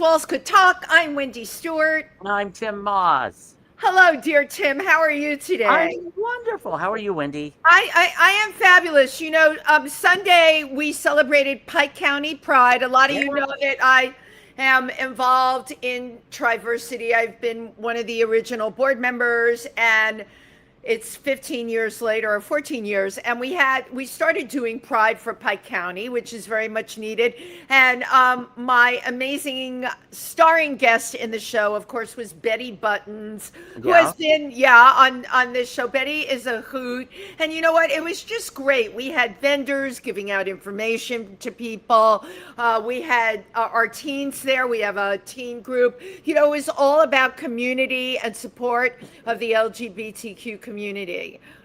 Walls Could Talk. I'm Wendy Stuart. And I'm Tym Moss. Hello, dear Tim. How are you today? I'm wonderful. How are you, Wendy? I am fabulous. Sunday we celebrated Pike County Pride. A lot of you know that I am involved in TriVersity. I've been one of the original board members, and it's 15 years later, or 14 years, and we started doing Pride for Pike County, which is very much needed. And my amazing starring guest in the show, of course, was Betty Buttons, who has been on this show. Betty is a hoot, and you know what? It was just great. We had vendors giving out information to people. We had our teens there. We have a teen group. It was all about community and support of the LGBTQ community.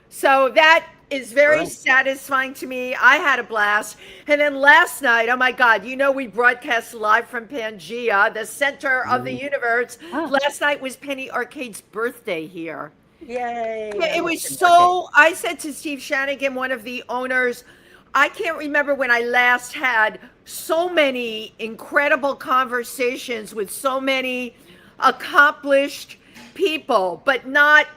So that is very satisfying to me. I had a blast. And then last night, oh my God, we broadcast live from Pangea, the center of the universe. Last night was Penny Arcade's birthday here. Yay. It was so, I said to Steve Shanigan, one of the owners, I can't remember when I last had so many incredible conversations with so many accomplished people, but not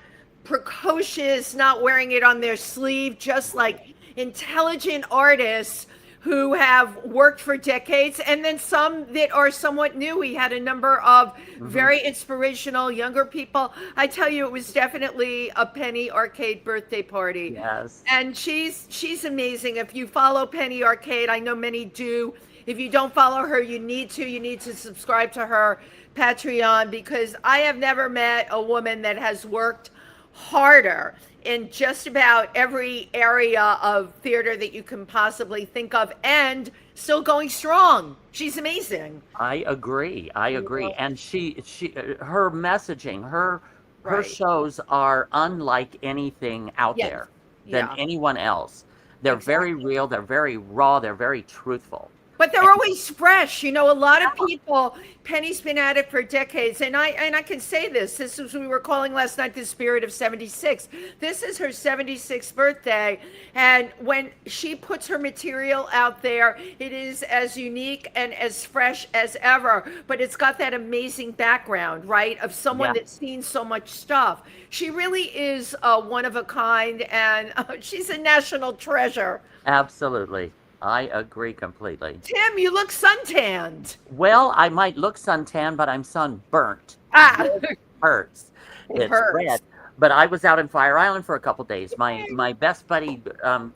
precocious, not wearing it on their sleeve, just like intelligent artists who have worked for decades, and then some that are somewhat new. We had a number of very inspirational younger people. I tell you, it was definitely a Penny Arcade birthday party. Yes. And she's amazing. If you follow Penny Arcade, I know many do. If you don't follow her, you need to subscribe to her Patreon, because I have never met a woman that has worked harder in just about every area of theater that you can possibly think of, and still going strong. She's amazing. I agree. And her messaging, her shows are unlike anything out there than anyone else. They're very real, they're very raw, they're very truthful. But they're always fresh. A lot of people, Penny's been at it for decades. And I can say this is, we were calling last night the spirit of 76. This is her 76th birthday. And when she puts her material out there, it is as unique and as fresh as ever. But it's got that amazing background, right? Of someone that's seen so much stuff. She really is one of a kind, and she's a national treasure. Absolutely. I agree completely. Tim, you look suntanned. Well, I might look suntan, but I'm sunburnt. It hurts. It's red. But I was out in Fire Island for a couple days. My best buddy,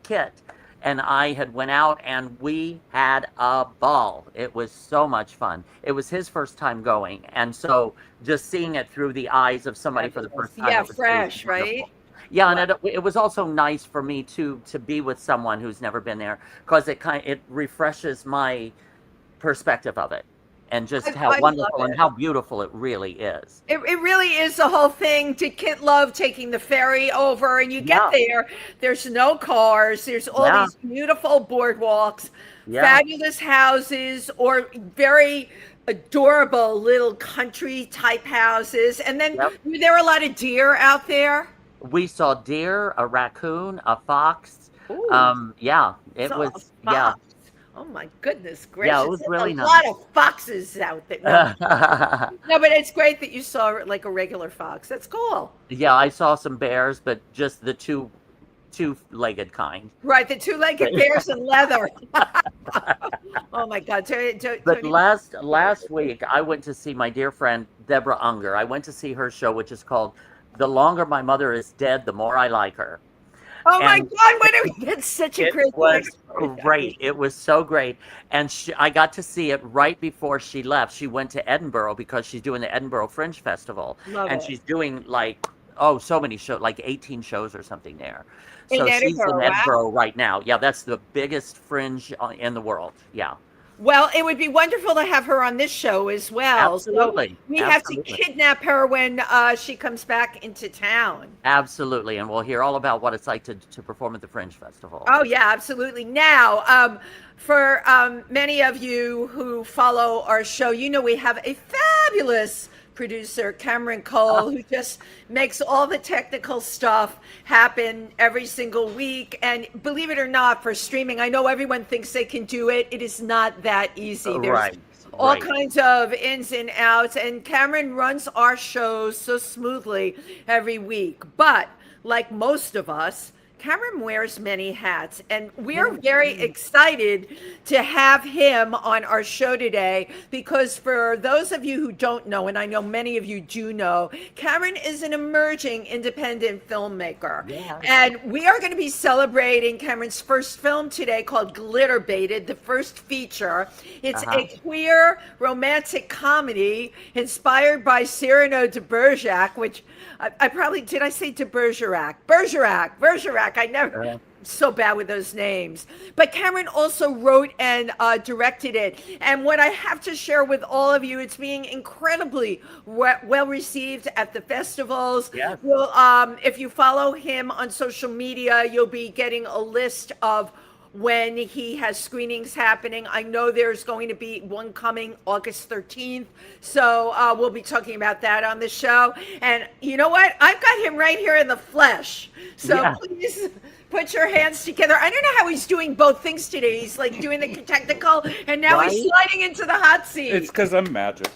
Kit, and I had went out, and we had a ball. It was so much fun. It was his first time going, and so just seeing it through the eyes of somebody for the first time. Yeah, fresh, right? Yeah, and it was also nice for me to be with someone who's never been there, because it refreshes my perspective of it, and just how wonderful and how beautiful it really is. It really is the whole thing. To Kit love taking the ferry over, and you get there. There's no cars. There's all these beautiful boardwalks, fabulous houses, or very adorable little country type houses. And then there were a lot of deer out there. We saw deer, a raccoon, a fox. Ooh. It was. Oh my goodness gracious! Yeah, it was really nice. A lot of foxes out there. No, but it's great that you saw like a regular fox. That's cool. Yeah, I saw some bears, but just the two-legged kind. Right, the two-legged bears in leather. Oh my God! But last week, I went to see my dear friend Deborah Unger. I went to see her show, which is called "The Longer My Mother Is Dead, the More I Like Her." Oh my God, when we get such a great great. It was so great. And I got to see it right before she left. She went to Edinburgh because she's doing the Edinburgh Fringe Festival. She's doing so many shows, like 18 shows or something there. So she's in Edinburgh right now. Yeah, that's the biggest fringe in the world. Yeah. Well, it would be wonderful to have her on this show as well. Absolutely. So we have to kidnap her when she comes back into town. Absolutely. And we'll hear all about what it's like to perform at the Fringe Festival. Oh, yeah, absolutely. Now, for many of you who follow our show, we have a fabulous producer, Cameron Cole, who just makes all the technical stuff happen every single week. And believe it or not, for streaming, I know everyone thinks they can do it. It is not that easy. There's all Right. kinds of ins and outs. And Cameron runs our shows so smoothly every week. But like most of us, Cameron wears many hats, and we're very excited to have him on our show today because for those of you who don't know, and I know many of you do know, Cameron is an emerging independent filmmaker. Yes. And we are going to be celebrating Cameron's first film today called Glitter Baited, the first feature. It's a queer romantic comedy inspired by Cyrano de Bergerac, which I probably, did I say de Bergerac? Bergerac. I never, so bad with those names. But Cameron also wrote and directed it. And what I have to share with all of you, it's being incredibly well received at the festivals. Yes. Well, if you follow him on social media, you'll be getting a list of when he has screenings happening. I know there's going to be one coming August 13th. So we'll be talking about that on the show. And you know what? I've got him right here in the flesh. So please put your hands together. I don't know how he's doing both things today. He's like doing the technical and now he's sliding into the hot seat. It's because I'm magic.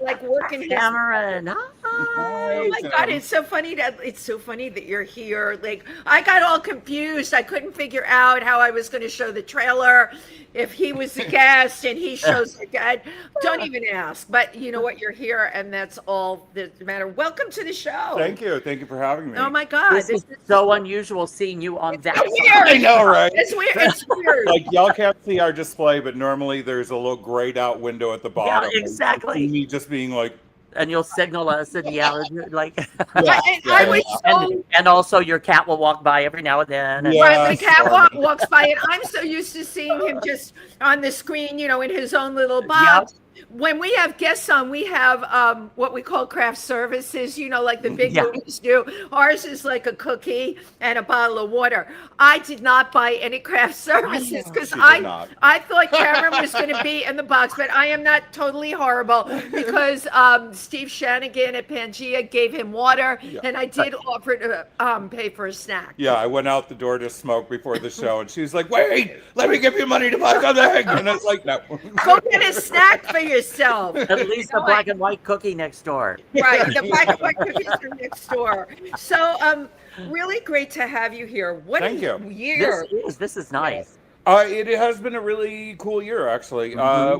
Like working his Cameron. Oh my God, it's so funny that you're here. Like I got all confused. I couldn't figure out how I was going to show the trailer if he was the guest and he shows the guy. Don't even ask. But you know what? You're here and that's all that matters. Welcome to the show. Thank you. Thank you for having me. Oh my God. This is so unusual seeing you on that so weird. I know, right? It's weird. It's weird. Like y'all can't see our display, but normally there's a little grayed out window at the bottom. Yeah, exactly. Me just being like, and you'll signal us and yell like and also your cat will walk by every now and then. And Right, the cat walks by and I'm so used to seeing him just on the screen, you know, in his own little box. When we have guests on, we have what we call craft services, you know, like the big movies do. Ours is like a cookie and a bottle of water. I did not buy any craft services because I thought Cameron was going to be in the box, but I am not totally horrible because Steve Shanigan at Pangea gave him water and I did offer to pay for a snack. Yeah, I went out the door to smoke before the show and she was like, wait, let me give you money to buy something. And I was like, no. Go get a snack for yourself. At least the black and white cookie next door. Right, the black and white cookies are next door. So, really great to have you here. What Thank a you. year. This is nice. It has been a really cool year, actually.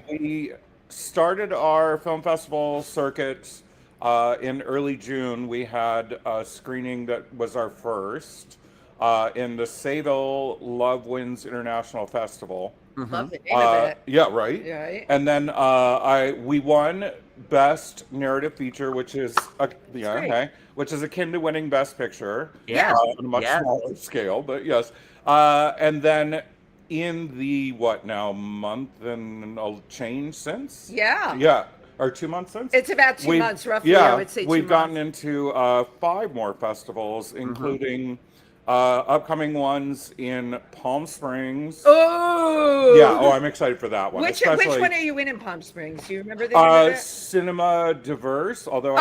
We started our film festival circuit in early June. We had a screening that was our first in the Sayville Love Wins International Festival. Love the name of it. Yeah, right. Right. And then we won Best Narrative Feature, which is which is akin to winning Best Picture. Yeah. On a much smaller scale, but yes. And then in the month and a change since? Yeah. Yeah. Or 2 months since? It's about 2 months, roughly, I would say 2 months. We've gotten into 5 more festivals, including upcoming ones in Palm Springs. Oh! Yeah, I'm excited for that one. Which one are you in Palm Springs? Do you remember the name of it? Cinema Diverse, although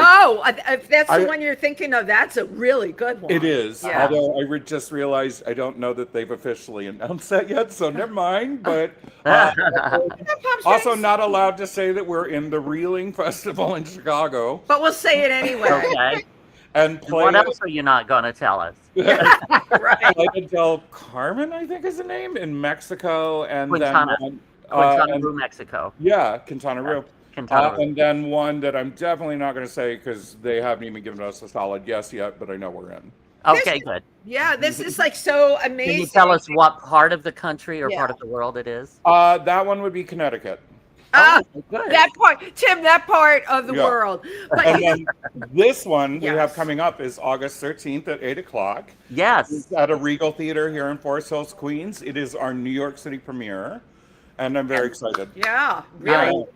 if that's the one you're thinking of, that's a really good one. It is, yeah. although I just realized I don't know that they've officially announced that yet, so never mind, but also not allowed to say that we're in the Reeling Festival in Chicago. But we'll say it anyway. Okay. And what else are you not going to tell us? Right. Playa del Carmen, I think is the name, in Mexico, and Quintana Roo, Mexico. Yeah, Quintana Roo. Quintana Roo. And then one that I'm definitely not going to say because they haven't even given us a solid yes yet, but I know we're in. Okay, good. Yeah, this is like so amazing. Can you tell us what part of the country or part of the world it is? That one would be Connecticut. Good. That part, Tim, that part of the world. But and then this one we have coming up is August 13th at 8 o'clock. Yes. It's at a Regal Theater here in Forest Hills, Queens. It is our New York City premiere, and I'm very excited. Yeah, really.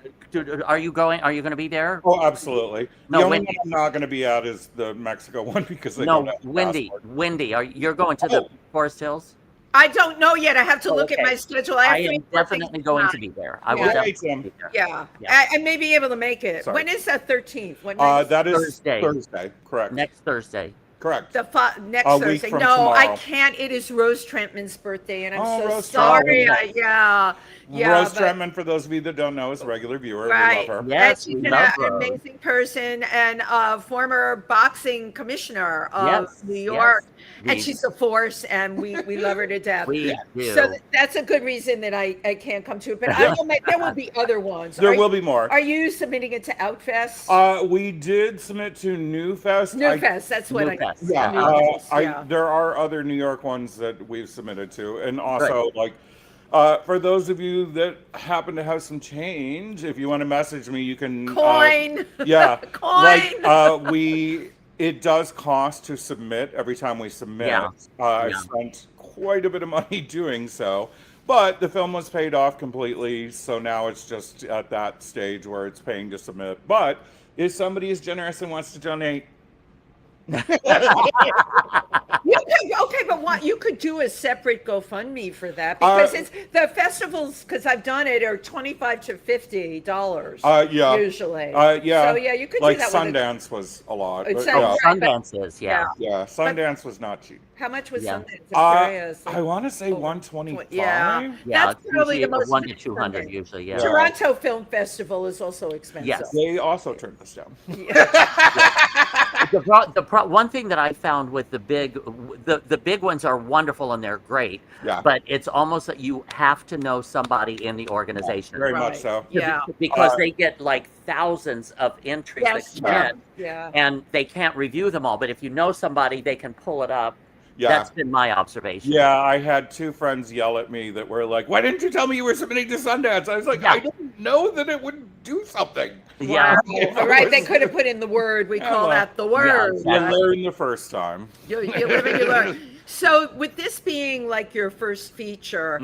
Are you going to be there? Oh, absolutely. No, the only Wendy. one I'm not going to be at is the Mexico one because they No, don't have a Wendy. passport. Wendy, you're going to the Forest Hills? I don't know yet. I have to look at my schedule. I am definitely going to be there. I will definitely be there. Yeah. I may be able to make it. Sorry. When is that 13th? When That is Thursday. Thursday, correct. Next Thursday. correct. Next A week Thursday. from No, I tomorrow. can't. It is Rose Trentman's birthday, and I'm so Rose sorry. Trentman. Yeah. Rose Trentman, for those of you that don't know, is a regular viewer. Right. We love her. Yes, And we she's love an Rose. amazing person and former boxing commissioner of Yes, New York. yes. And she's a force, and we love her to death. We do. So that's a good reason that I can't come to it. But there will be other ones. There will be more. Are you submitting it to Outfest? We did submit to New Fest. New Fest, that's what New Fest. Yeah, there are other New York ones that we've submitted to, and also for those of you that happen to have some change, if you want to message me, you can coin. Coin. It does cost to submit every time we submit. I spent quite a bit of money doing so, but the film was paid off completely, so now it's just at that stage where it's paying to submit. But if somebody is generous and wants to donate, But you could do a separate GoFundMe for that, because it's the festivals, because I've done it, are $25 to $50 usually. So you could like do that. Sundance was a lot. Sundance is, yeah, Sundance was not cheap. How much was Sundance? I'm curious. I want to say 125. Yeah, that's probably the most 1 to 200 usually. Yeah. Toronto Film Festival is also expensive. Yes, they also turned this down. One thing that I found with the big ones are wonderful and they're great. Yeah. But it's almost that you have to know somebody in the organization. Very much so. Yeah. Because they get like thousands of entries that come in, and they can't review them all. But if you know somebody, they can pull it up. Yeah. That's been my observation. Yeah, I had two friends yell at me that were like, "Why didn't you tell me you were submitting to Sundance?" I was like, "I didn't know that it would do something." Yeah. All right, they could have put in the word. We call that the word. Yeah, you learn the first time. You live and you learn. So with this being like your first feature,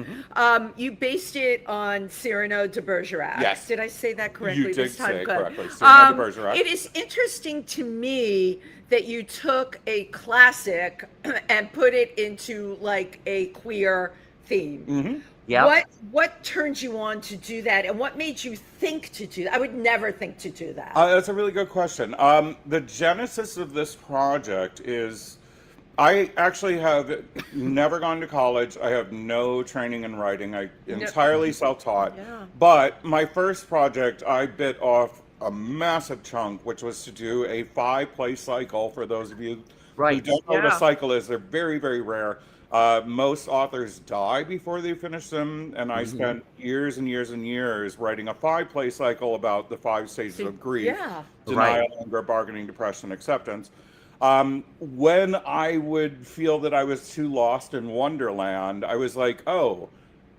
you based it on Cyrano de Bergerac. Yes. Did I say that correctly? You did say it Good. correctly. Cyrano de Bergerac. It is interesting to me that you took a classic and put it into like a queer theme. Mm-hmm. Yeah. What turned you on to do that, and what made you think to do that? I would never think to do that. That's a really good question. The genesis of this project is, I actually have never gone to college. I have no training in writing. I entirely self-taught. Yeah. But my first project, I bit off a massive chunk, which was to do a 5-play cycle. For those of you who don't know what a cycle is, they're very, very rare. Most authors die before they finish them, and I spent years and years and years writing a 5-play cycle about the 5 stages of grief: denial, anger, bargaining, depression, acceptance. When I would feel that I was too lost in Wonderland, I was like, oh,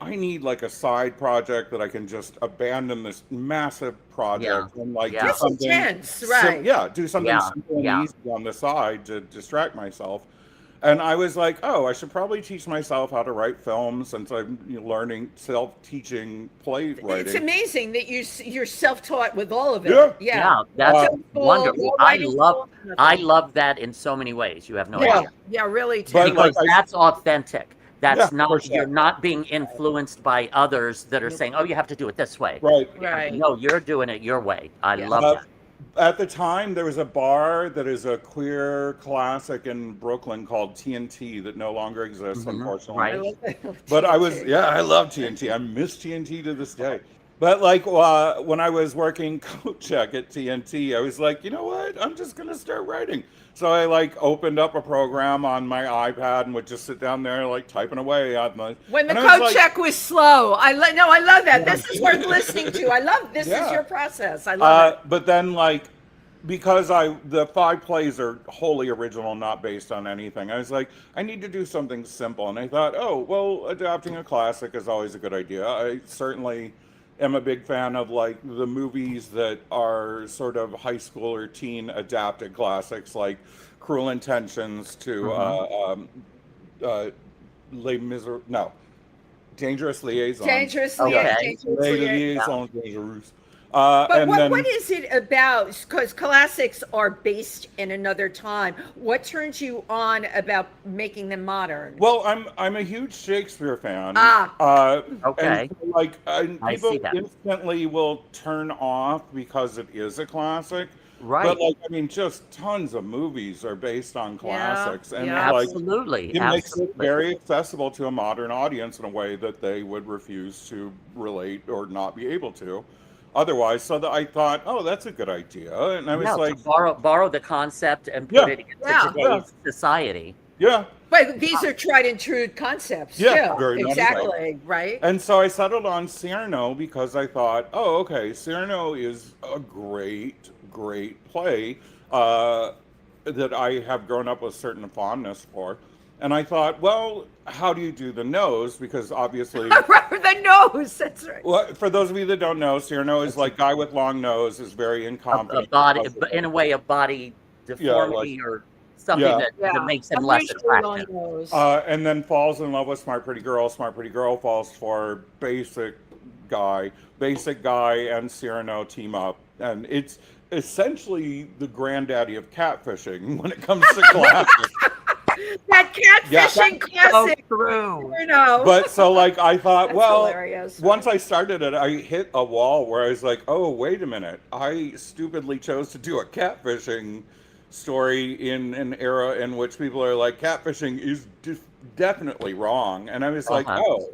I need like a side project that I can just abandon this massive project and like do something intense, do something simple and easy on the side to distract myself. And I was like, oh, I should probably teach myself how to write films, since I'm learning self-teaching playwriting. It's amazing that you're self-taught with all of it. Yeah, that's wonderful. I love that in so many ways. You have no idea. Yeah, really. Because that's authentic. That's not, you're not being influenced by others that are saying, oh, you have to do it this way. Right. No, you're doing it your way. I love that. At the time, there was a bar that is a queer classic in Brooklyn called TNT that no longer exists, unfortunately. But I love TNT. I miss TNT to this day. But like when I was working coat check at TNT, I was like, you know what? I'm just going to start writing. So I like opened up a program on my iPad and would just sit down there like typing away on the. When the code check was slow, I love that. This is worth listening to. I love this. Is your process. I love it. But then like, because the 5 plays are wholly original, not based on anything, I was like, I need to do something simple. And I thought, oh, well, adapting a classic is always a good idea. I certainly am a big fan of like the movies that are sort of high school or teen adapted classics, like Cruel Intentions to Dangerous Liaison. Dangerous Liaison. But what is it about? Because classics are based in another time. What turns you on about making them modern? Well, I'm a huge Shakespeare fan. Okay. And people instantly will turn off because it is a classic. Right. But like, I mean, just tons of movies are based on classics, and like, Absolutely. it makes it Absolutely. very accessible to a modern audience in a way that they would refuse to relate or not be able to otherwise. So that I thought, oh, that's a good idea, and I was Yeah, like, to borrow the concept and put yeah, it into Yeah. today's society. yeah, But these are tried and true concepts yeah, too. very much so. Exactly, right? And so I settled on Cyrano because I thought, oh, okay, Cyrano is a great, great play that I have grown up with certain fondness for. And I thought, well, how do you do the nose? Because obviously, The nose, that's right. well, for those of you that don't know, Cyrano is like guy with long nose, is very A incompetent. body, because of in a way, a body Yeah, like, deformity or something yeah. that makes him less Unusually long attractive. nose. And then falls in love with Smart Pretty Girl. Smart Pretty Girl falls for Basic Guy. Basic Guy and Cyrano team up. And it's essentially the granddaddy of catfishing when it comes to classics. That catfishing classic. True. You know. But so, like, I thought, That's well, hilarious. once I started it, I hit a wall where I was like, oh, wait a minute. I stupidly chose to do a catfishing story in an era in which people are like, catfishing is definitely wrong. And I was like, oh.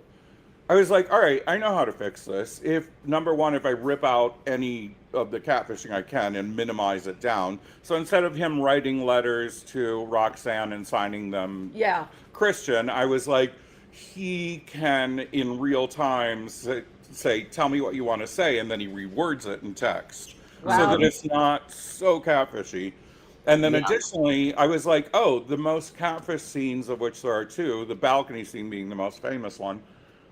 I was like, all right, I know how to fix this. If, number one, if I rip out any of the catfishing I can and minimize it down. So instead of him writing letters to Roxanne and signing them Christian, I was like, he can in real time say, tell me what you want to say, and then he rewords it in text so that it's not so catfishy. And then additionally, I was like, oh, the most catfish scenes, of which there are two, the balcony scene being the most famous one,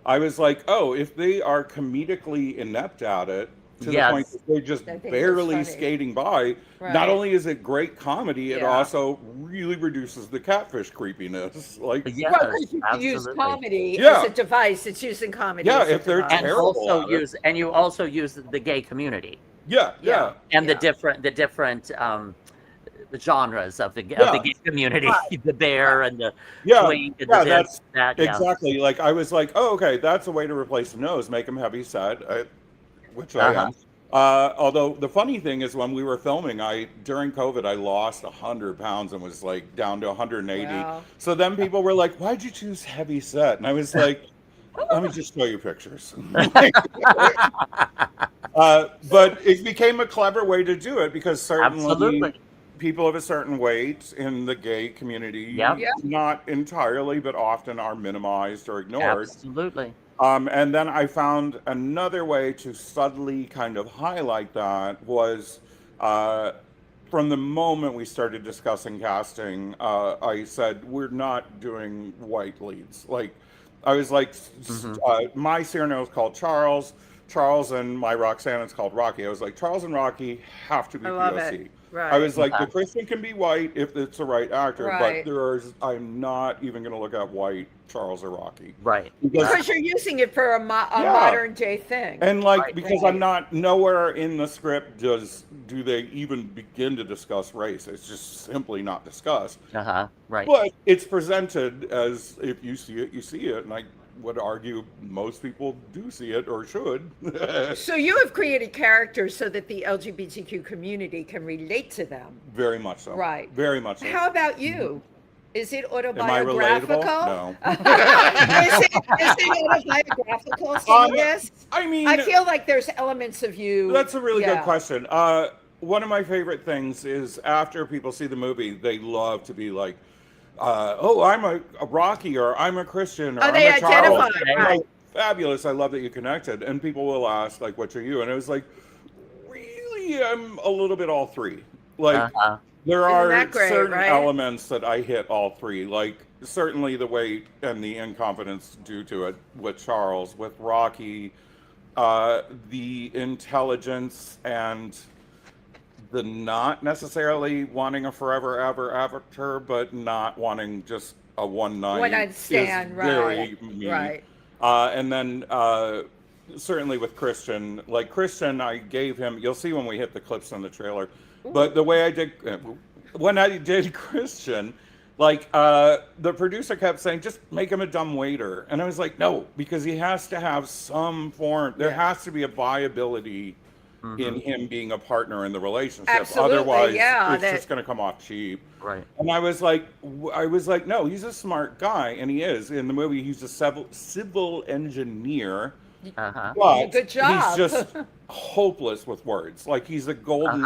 I was like, oh, if they are comedically inept at it, to the point that they're just barely skating by, not only is it great comedy, it also really reduces the catfish creepiness. Like, You use comedy as a device. It's using comedy. Yeah, as if they're device. terrible. And you also use the gay community. And the different genres of the gay community, the bear and the twink and the exactly. Like, I was like, oh, okay, that's a way to replace the nose, make them heavy set, which I am. Although the funny thing is, when we were filming, during COVID, I lost 100 pounds and was like down to 180. Wow. So then people were like, why'd you choose heavy set? And I was like, let me just show you pictures. But it became a clever way to do it because certainly people of a certain weight in the gay community, not entirely, but often are minimized or ignored. Absolutely. And then I found another way to subtly kind of highlight that was from the moment we started discussing casting, I said, we're not doing white leads. Like, I was like, my Cyrano is called Charles. Charles and my Roxanne is called Rocky. I was like, Charles and Rocky have to be POC. Right. I was like, the Christian can be white if it's the right actor, but I'm not even going to look at white Charles or Rocky. Right. Because you're using it for a modern day thing. And like, because I'm not, nowhere in the script do they even begin to discuss race. It's just simply not discussed. Right. But it's presented as, if you see it, you see it. And I would argue most people do see it or should. So you have created characters so that the LGBTQ community can relate to them. Very much so. Right. Very much so. How about you? Is it Am autobiographical? I relatable? No. is it autobiographical, seeing this? I mean, I feel like there's elements of you. That's a really good question. One of my favorite things is after people see the movie, they love to be like, oh, I'm a Rocky, or I'm a Christian, or I'm they a Charles. identify, Like, fabulous, I love that you connected. And people will ask, like, which are you? And it was like, really, I'm a little bit all three. Like, there are certain elements that I hit all three. Like, certainly the weight and the incompetence due to it with Charles. With Rocky, the intelligence and the not necessarily wanting a forever ever avatar, but not wanting just a one night stand, very me. Right. And then certainly with Christian, like Christian, I gave him. You'll see when we hit the clips on the trailer. But the way I did when I did Christian, like the producer kept saying, just make him a dumb waiter, and I was like, no, because he has to have some form. There has to be a viability in him being a partner in the relationship. Absolutely, Otherwise, yeah, it's just going to come off cheap. Right. And I was like, no, he's a smart guy, and he is. In the movie, he's a civil engineer, but good job. he's just hopeless with words. Like he's a golden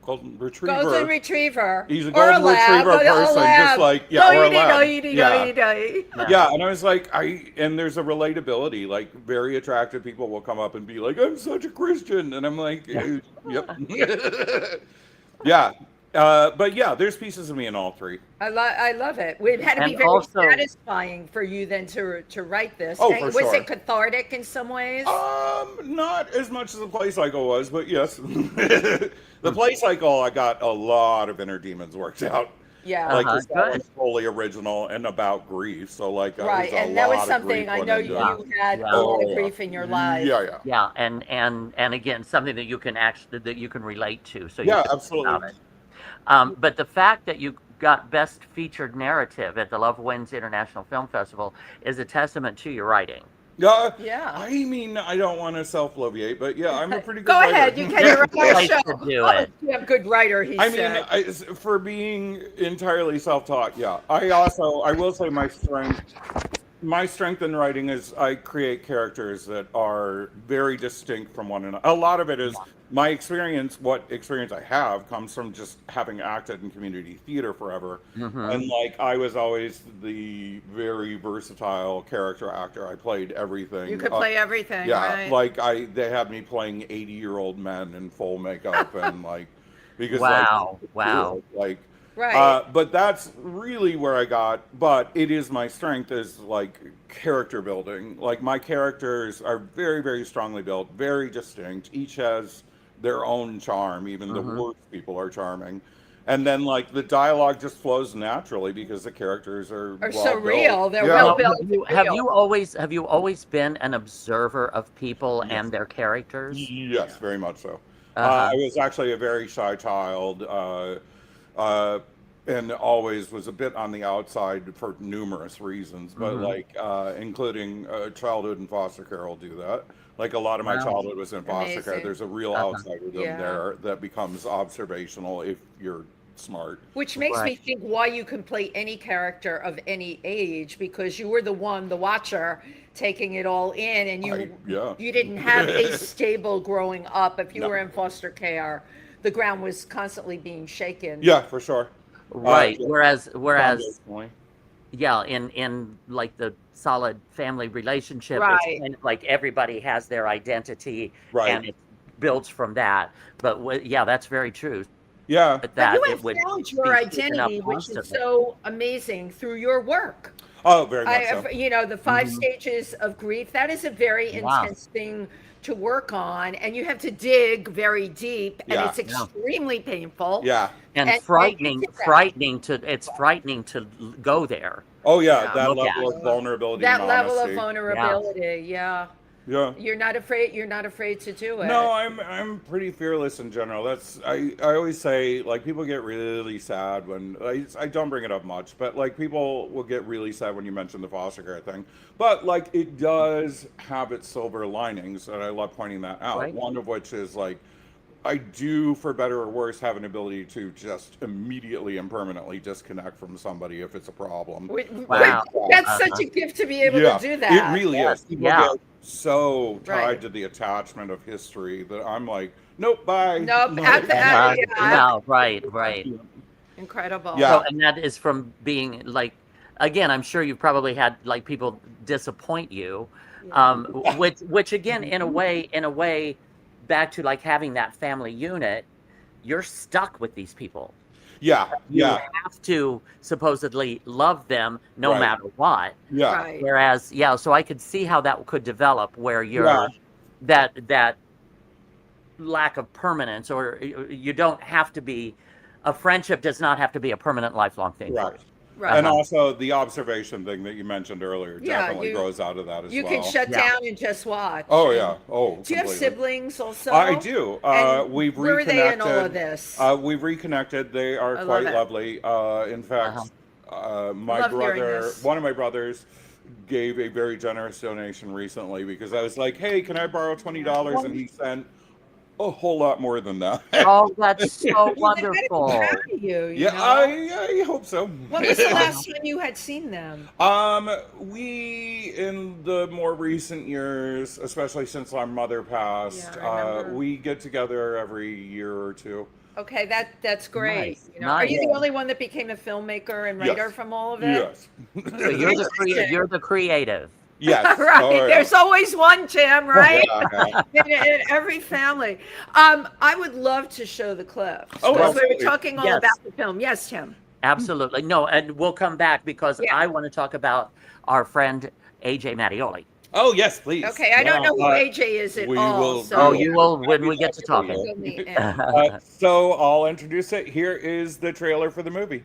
golden retriever. Golden retriever. He's a golden retriever person, just like or a lab. Yeah, and I was like, and there's a relatability. Like very attractive people will come up and be like, "I'm such a Christian," and I'm like, "Yep." Yeah. But yeah, there's pieces of me in all three. I love it. It had to be very satisfying for you then to write this. Oh, for was sure. it cathartic in some ways? Not as much as the Play Cycle was, but yes. The Play Cycle, I got a lot of inner demons worked out. Yeah. Like this was fully original and about grief. So like right, and that was something I know you had a lot of grief in your life. Yeah, and again, something that you can relate to. So absolutely. But the fact that you got Best Featured Narrative at the Love Wins International Film Festival is a testament to your writing. Yeah. I mean, I don't want to self-bloviate, but yeah, I'm a pretty good writer. Go ahead, you can write a show. To do it. You have a good writer, he said. I mean, for being entirely self-taught, yeah. I will say my strength in writing is I create characters that are very distinct from one another. A lot of it is my experience, what experience I have comes from just having acted in community theater forever. And like, I was always the very versatile character actor. I played everything. You could play everything, right? Like they had me playing 80-year-old men in full makeup and like, because like, right. But that's really where I got, but it is my strength is like character building. Like my characters are very, very strongly built, very distinct. Each has their own charm. Even the worst people are charming. And then like the dialogue just flows naturally because the characters are so real. They're well built. Have you always been an observer of people and their characters? Yes, very much so. I was actually a very shy child. And always was a bit on the outside for numerous reasons, but like including childhood and foster care will do that. Like a lot of my childhood was in foster care. There's a real outsider there that becomes observational if you're smart. Which makes me think why you can play any character of any age, because you were the watcher taking it all in, and you didn't have a stable growing up. If you were in foster care, the ground was constantly being shaken. Yeah, for sure. Right. Whereas in like the solid family relationship, it's kind of like everybody has their identity and it builds from that. But that's very true. Yeah. But you have found your identity, which is so amazing through your work. Oh, very much so. You know, the 5 stages of grief, that is a very intense thing to work on, and you have to dig very deep, and it's extremely painful. Yeah. And frightening to go there. Oh yeah, that level of vulnerability. That level of vulnerability, yeah. You're not afraid to do it. No, I'm pretty fearless in general. That's I always say, like, people get really sad when I don't bring it up much, but like people will get really sad when you mention the foster care thing. But like it does have its silver linings, and I love pointing that out. Right. One of which is like I do, for better or worse, have an ability to just immediately and permanently disconnect from somebody if it's a problem. Wow. That's such a gift to be able to do that. It really is. People get so tied to the attachment of history that I'm like, nope, bye. Nope. No, right. Incredible. Yeah. So, and that is from being like, again, I'm sure you've probably had like people disappoint you, which again, in a way, back to like having that family unit, you're stuck with these people. Yeah. You have to supposedly love them no matter what. Yeah. Right. Whereas, so I could see how that could develop where you're that lack of permanence, or you don't have to be, a friendship does not have to be a permanent lifelong thing. Right. And also the observation thing that you mentioned earlier definitely grows out of that as well. You can shut down and just watch. Oh, yeah. Oh, do you have siblings also? I do. We've reconnected. Where are they in all of this? We've reconnected. They are quite lovely. In fact, my brother, one of my brothers, gave a very generous donation recently because I was like, hey, can I borrow $20? And he sent a whole lot more than that. Oh, that's so Well, they gotta be wonderful. proud of you, Yeah, know? I hope so. When was the last time you had seen them? We in the more recent years, especially since our mother passed, Yeah, I remember. we get together every year or two. Okay, that's great. Nice, You know, are you nice. the only one that became a filmmaker and writer Yes. from all of it? Yes. So you're the creative. Yes. Right. Oh, yeah. There's always one, Tim, right? Yeah, yeah. In every family. I would love to show the clips. Oh, because we were absolutely. talking all Yes. about the film. Yes, Tim. Absolutely. No, and we'll come back because Yeah. I want to talk about our friend AJ Mattioli. Oh, yes, please. Okay, I don't know who AJ is at we all. will- So Oh, you will when we get to talking. Fill me in. So I'll introduce it. Here is the trailer for the movie.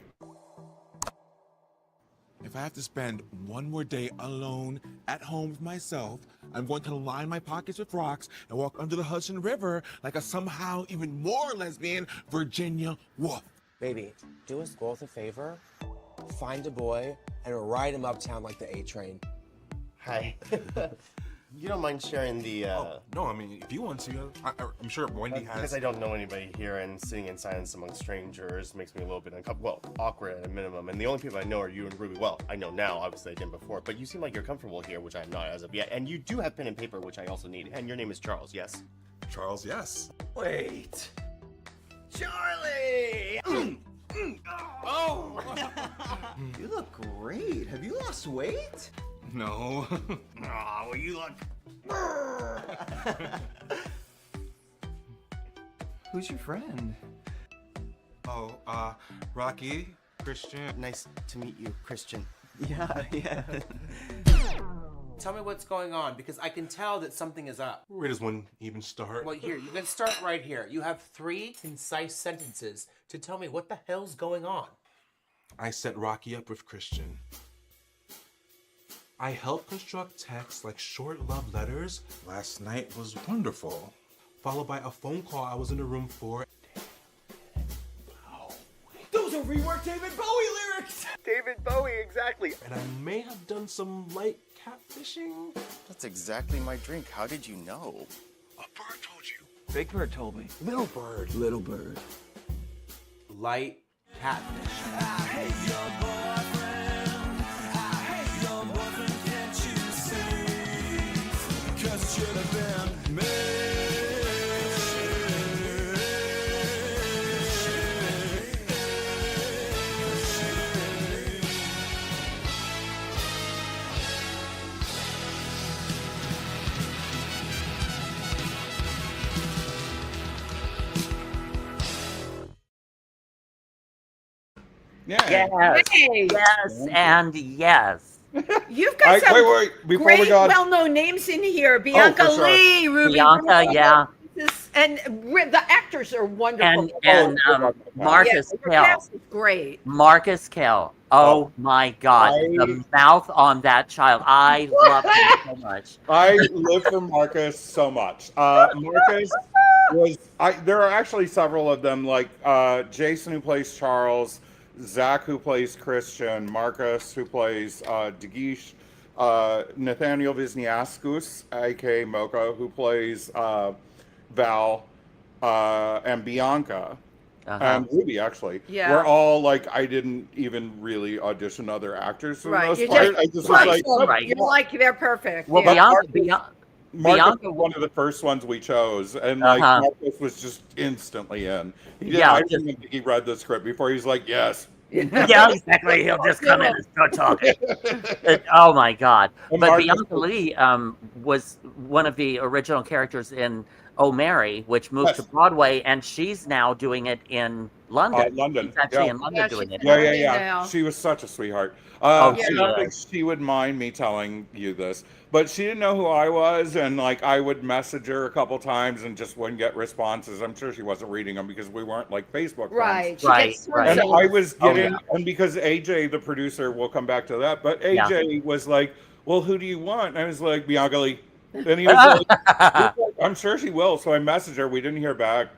If I have to spend one more day alone at home with myself, I'm going to line my pockets with rocks and walk under the Hudson River like a somehow even more lesbian Virginia Woolf. Baby, do us both a favor. Find a boy and ride him uptown like the A train. Hi. You don't mind sharing the, No, I mean, if you want to, I'm sure Wendy because has. I don't know anybody here and sitting in silence among strangers makes me a little bit uncomfortable, well, awkward at a minimum. And the only people I know are you and Ruby. Well, I know now, obviously I didn't before, but you seem like you're comfortable here, which I'm not as of yet. And you do have pen and paper, which I also need. And your name is Charles, yes? Charles, yes. Wait. Charlie! Oh! You look great. Have you lost weight? No. Aw, well, you look... Who's your friend? Oh, Rocky, Christian. Nice to meet you, Christian. Yeah. Tell me what's going on, because I can tell that something is up. Where does one even start? Well, here, you can start right here. You have 3 concise sentences to tell me what the hell's going on. I set Rocky up with Christian. I helped construct texts like short love letters. Last night was wonderful. Followed by a phone call I was in the room for. Those are reworked David Bowie lyrics! David Bowie, exactly. And I may have done some light catfishing. That's exactly my drink. How did you know? A bird told you. Big Bird told me. Little bird. Little Bird. Light catfish. Yeah. Yes, Hey, yes, and yes. you've got some Wait. Before we great, go, well-known names in here. Bianca for sure. Lee, Ruby Bianca, Roo, yeah. and the actors are wonderful. And Marcus your Kell. cast is great. Marcus Kell. Oh my God, the mouth on that child. I love him so much. I live for Marcus so much. Marcus was. There are actually several of them, like Jason who plays Charles, Zach who plays Christian, Marcus who plays Degish, Nathaniel Wisniewski, aka Mocha, who plays Val, and Bianca. And Ruby, actually. Yeah. We're all like, I didn't even really audition other actors for the Right. most You part. I just was like, Right. You're like, they're perfect. Well, yeah. Bianca Marcus was one of the first ones we chose, and like Marcus was just instantly in. I didn't even think he read the script before. He was like, "Yes." Yeah, exactly. He'll just come in and start talking. Oh my God! And But Marcus Bianca Lee was one of the original characters in Oh Mary, which moved to Broadway, and she's now doing it in London. London. She's actually Yeah. in London doing it. Yeah. Now. She was such a sweetheart. Oh, I she don't think is. she would mind me telling you this, but she didn't know who I was, and like I would message her a couple times and just wouldn't get responses. I'm sure she wasn't reading them because we weren't like Facebook friends. Right. She Right, gets right. And so- I was Oh, getting, yeah. and because AJ, the producer, will come back to that, but AJ was like, "Well, who do you want?" And I was like, "Bianca Lee." And he was like, "I'm sure she will." So I messaged her. We didn't hear back,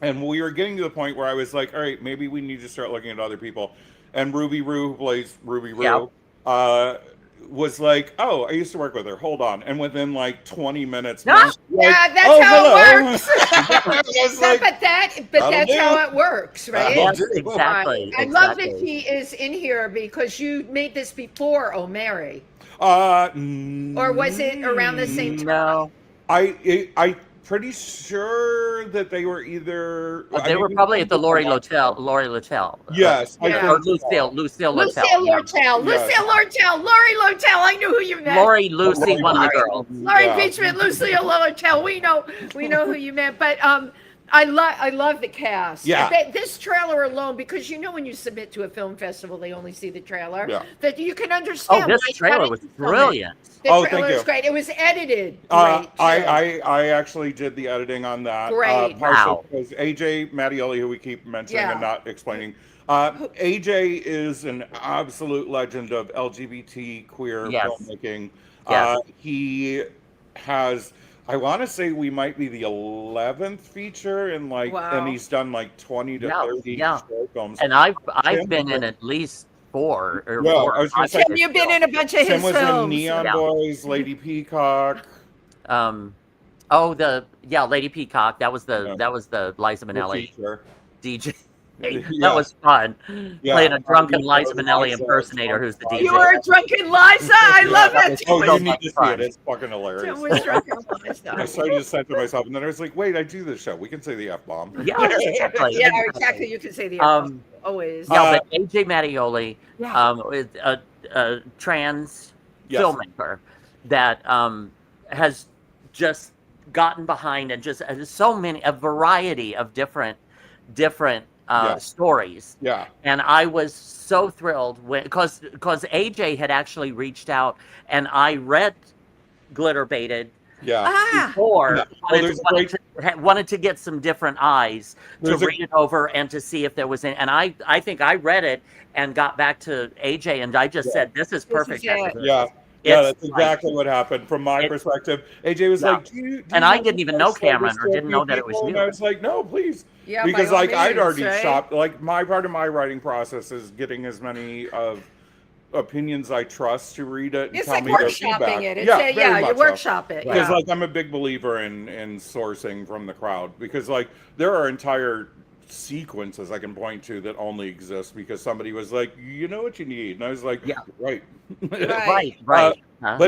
and we were getting to the point where I was like, "All right, maybe we need to start looking at other people." And Ruby Roo, who plays Ruby Roo, was like, "Oh, I used to work with her. Hold on." And within like 20 minutes, Yeah. Mom's like, Yeah, that's "Oh, how hello." it works. I was like, but that'll that's do. how it works, right? That'll Yes, do. exactly. I love that exactly. she is in here because you made this before Oh Mary, Mm, or was it around the same time? No. I pretty sure that they were either. They were probably at the Lori Lotell. Yes, I Yeah. think Or so. Lucille Lucille Lotell. Yeah. Lortel, Yes. Lucille Lortel, Lori Lortel. I knew who you meant. Lori, Lucy, Lori one of the Lortel. girls. Laurie Yeah. Beachman, Lucille Lortel. We know who you meant. But I love the cast. Yeah. This trailer alone, because when you submit to a film festival, they only see the trailer. Yeah. That you can understand. Oh, this why trailer wanted was to film it. brilliant. The Oh, thank trailer is you. great. It was edited. Great. too. I actually did the editing on that. Great. Partially Wow. because AJ Mattioli, who we keep mentioning Yeah. and not explaining. AJ is an absolute legend of LGBT queer Yes. filmmaking. Yes. He has, I want to say we might be the 11th feature in Wow. and he's done like 20 to Yeah, 30 yeah. short films. And I've Tim been was- in at least four or Yeah, four. I was gonna or say- Tim, you've been in a bunch of Tim his was in films. Neon Yeah. Boys, Lady Peacock. Lady Peacock. That was the Liza the Minnelli feature. DJ. Yeah. That was fun. Yeah. Playing a drunken Yeah, Liza Minnelli Liza, impersonator who's the Liza. You DJ. were a drunken Liza. I love that that. was Oh, so you need much to see fun. it. It's fucking hilarious. Tim was drunken I Liza. started to say to myself, and then I was like, wait, I do this show. We can say the F bomb. Yeah, exactly. Yeah, exactly. You can say the always. Yeah, but AJ Mattioli, Yeah. is a trans Yes. filmmaker that has just gotten behind and just a variety of different stories. Yeah. And I was so thrilled because AJ had actually reached out and I read Glitter Baited Yeah. before. Yeah. Well, there's Wanted to get some different eyes to There's a- read it over and to see if there was any. And I think I read it and got back to AJ and I just said, this is perfect. it. Yeah. Yeah, It's that's exactly what happened from my perspective. AJ was Yeah. like, do you And know I didn't even know this story Cameron or to didn't know that it was people? And you. I was like, no, please. Yeah, Because by all like I'd means, already right? shopped. Like my part of my writing process is getting as many of opinions I trust to read it and It's tell like me their workshopping feedback. it. It's very you much so. workshop it. Because Yeah. like I'm a big believer in sourcing from the crowd, because like there are entire sequences I can point to that only exist because somebody was like, you know what you need, and I was like, Yeah. right. Right. But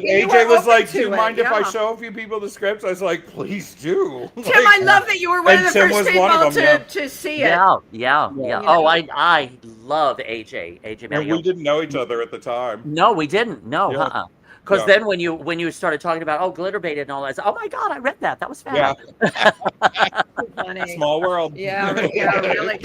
Yeah, you AJ were was like, open do you to it, mind if I yeah. show a few people the scripts? I was like, please do. Tim, I love that you were one And of the Tim first was people one of them, yeah. to see it. Yeah. You Oh, know? I love AJ And Mattioli. we didn't know each other at the time. No, we didn't. No, Yeah. Because Yeah. then when you started talking about Glitter Baited and all that, I said, oh my God, I read that. That was Yeah. fab. Funny. Small world. Yeah, really.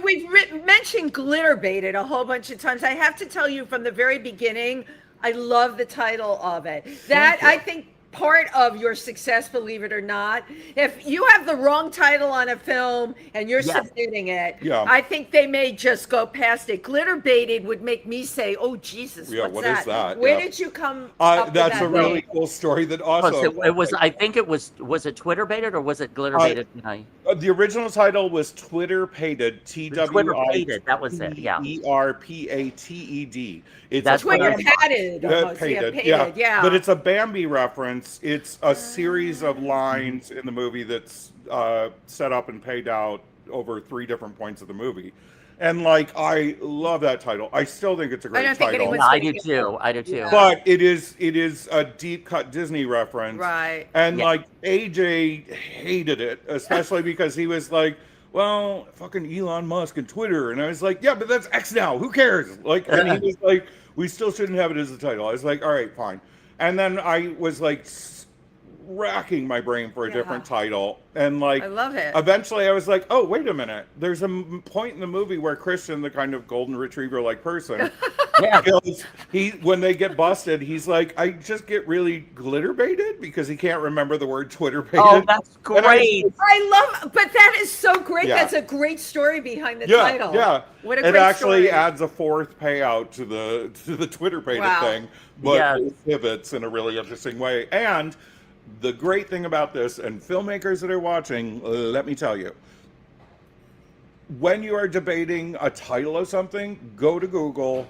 We've mentioned Glitter Baited a whole bunch of times. I have to tell you from the very beginning, I love the title of it. That, I think, part of your success, believe it or not. If you have the wrong title on a film and you're Yes. submitting it, Yeah. I think they may just go past it. Glitter Baited would make me say, oh, Jesus, Yeah, what's what that? is that? Where Yeah. did you come up with That's that a really name? cool story that also. It was. I think it was it Twitter Baited or was it Glitter Baited? The original title was Twitter Pated. Twitter Pated. That was it. Yeah. TWITTERPATED. It's That's Twitter what padded. almost. Pated, Yeah, yeah. But it's a Bambi reference. It's a series of lines in the movie that's set up and paid out over 3 different points of the movie. And like, I love that title. I still think it's a great don't think title. anyone's Yeah, I gonna do get too. I do too. Yeah. But it is a deep cut Disney reference. Right. And Yeah. like AJ hated it, especially because he was like, well, fucking Elon Musk and Twitter. And I was like, yeah, but that's X now. Who cares? Like, and he was like, we still shouldn't have it as a title. I was like, all right, fine. And then I was like racking my brain for a different title. And like, I love it. eventually I was like, oh, wait a minute. There's a point in the movie where Christian, the kind of golden retriever like person, Yeah. feels when they get busted, he's like, I just get really glitter baited because he can't remember the word Twitter baited. Oh, that's And I- great. I love, but that is so great. Yeah. That's a great story behind the Yeah, title. yeah. What a it great actually story. adds a 4th payout to the Twitter baited Wow. thing, but Yes. it pivots in a really interesting way. And the great thing about this, and filmmakers that are watching, let me tell you, when you are debating a title of something, go to Google,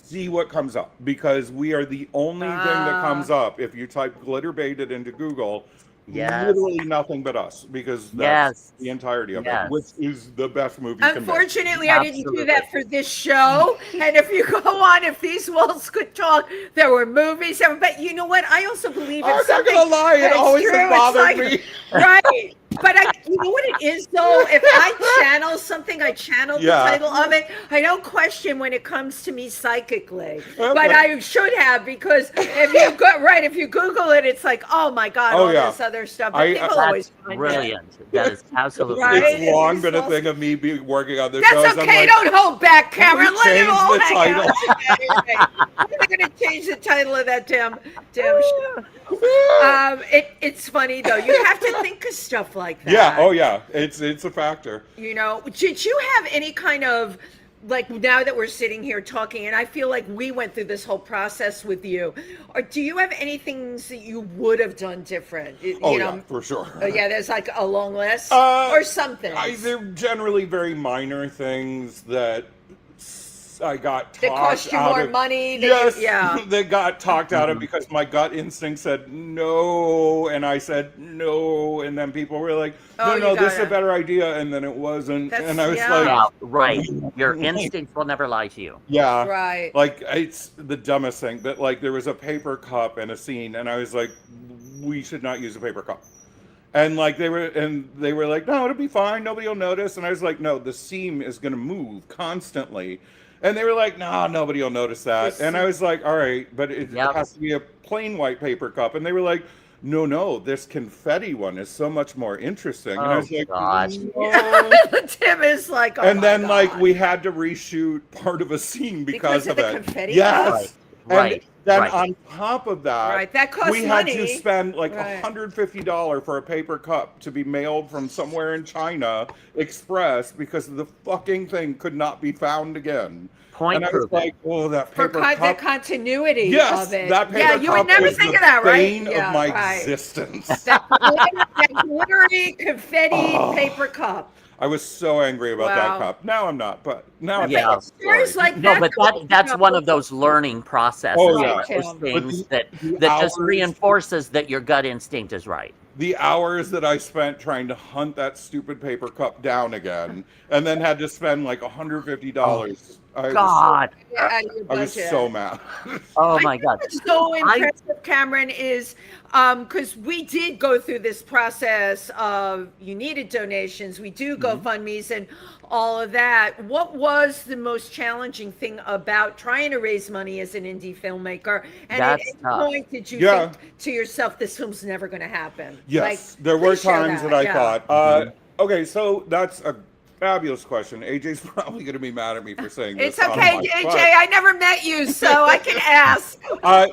see what comes up, because we are the only thing that comes up if you type glitter baited into Google. Yes. Literally nothing but us, because that's the entirety of it, which is the best movie. Unfortunately, I didn't do that for this show. And if you go on, if these walls could talk, there were movies. But you know what? I also believe in I'm something. not gonna lie, it always has bothered me. Right. But you know what it is, though? If I channel something, I channel the title of it. I don't question when it comes to me psychically. Okay. But I should have, because if you Google it, it's like, oh my God, all this other stuff. But people always find brilliant. That is absolutely It's long been a thing of me working on this show. That's okay. Don't hold back, Cameron. Let it all hang out. We're going to change the title of that damn show. It's funny though. You have to think of stuff like that. Yeah. Oh yeah. It's a factor. You know, did you have any kind of, like, now that we're sitting here talking, and I feel like we went through this whole process with you, or do you have any things that you would have done different? Yeah, for sure. Yeah, there's like a long list or something. They're generally very minor things that I got talked that cost you more money. That got talked out of because my gut instinct said no, and I said no, and then people were like, no, this is a better idea, and then it wasn't, and I was like, right, your instincts will never lie to you. Yeah, right. Like, it's the dumbest thing, but like there was a paper cup in a scene, and I was like, we should not use a paper cup. And like they were like, no, it'll be fine, nobody will notice, and I was like, no, the seam is going to move constantly. And they were like, no, nobody will notice that. And I was like, all right, but it has to be a plain white paper cup. And they were like, no, this confetti one is so much more interesting. And I was like, no. Tim is like, and then like we had to reshoot part of a scene because of the it. Confetti? Yes. Right. And then on top of that, that costs we money. had to spend like $150 for a paper cup to be mailed from somewhere in China express because the fucking thing could not be found again. Point and I was like, oh, that paper cup. The continuity of it. That paper cup you would never was think the of that, right? bane of my existence. That glittery confetti paper cup. I was so angry about that cup. Now I'm not, but now I'm like no, but that's one of those learning processes. Those things that just reinforces that your gut instinct is right. The hours that I spent trying to hunt that stupid paper cup down again, and then had to spend like $150. God, I was so mad. Oh my God! What's so impressive, Cameron, is because we did go through this process of you needed donations. We do GoFundMe's and all of that. What was the most challenging thing about trying to raise money as an indie filmmaker? And at any point did you think to yourself, this film's never going to happen? Yes, there were times that I thought, okay, so that's a fabulous question. AJ's probably going to be mad at me for saying this. It's okay, AJ. I never met you, so I can ask.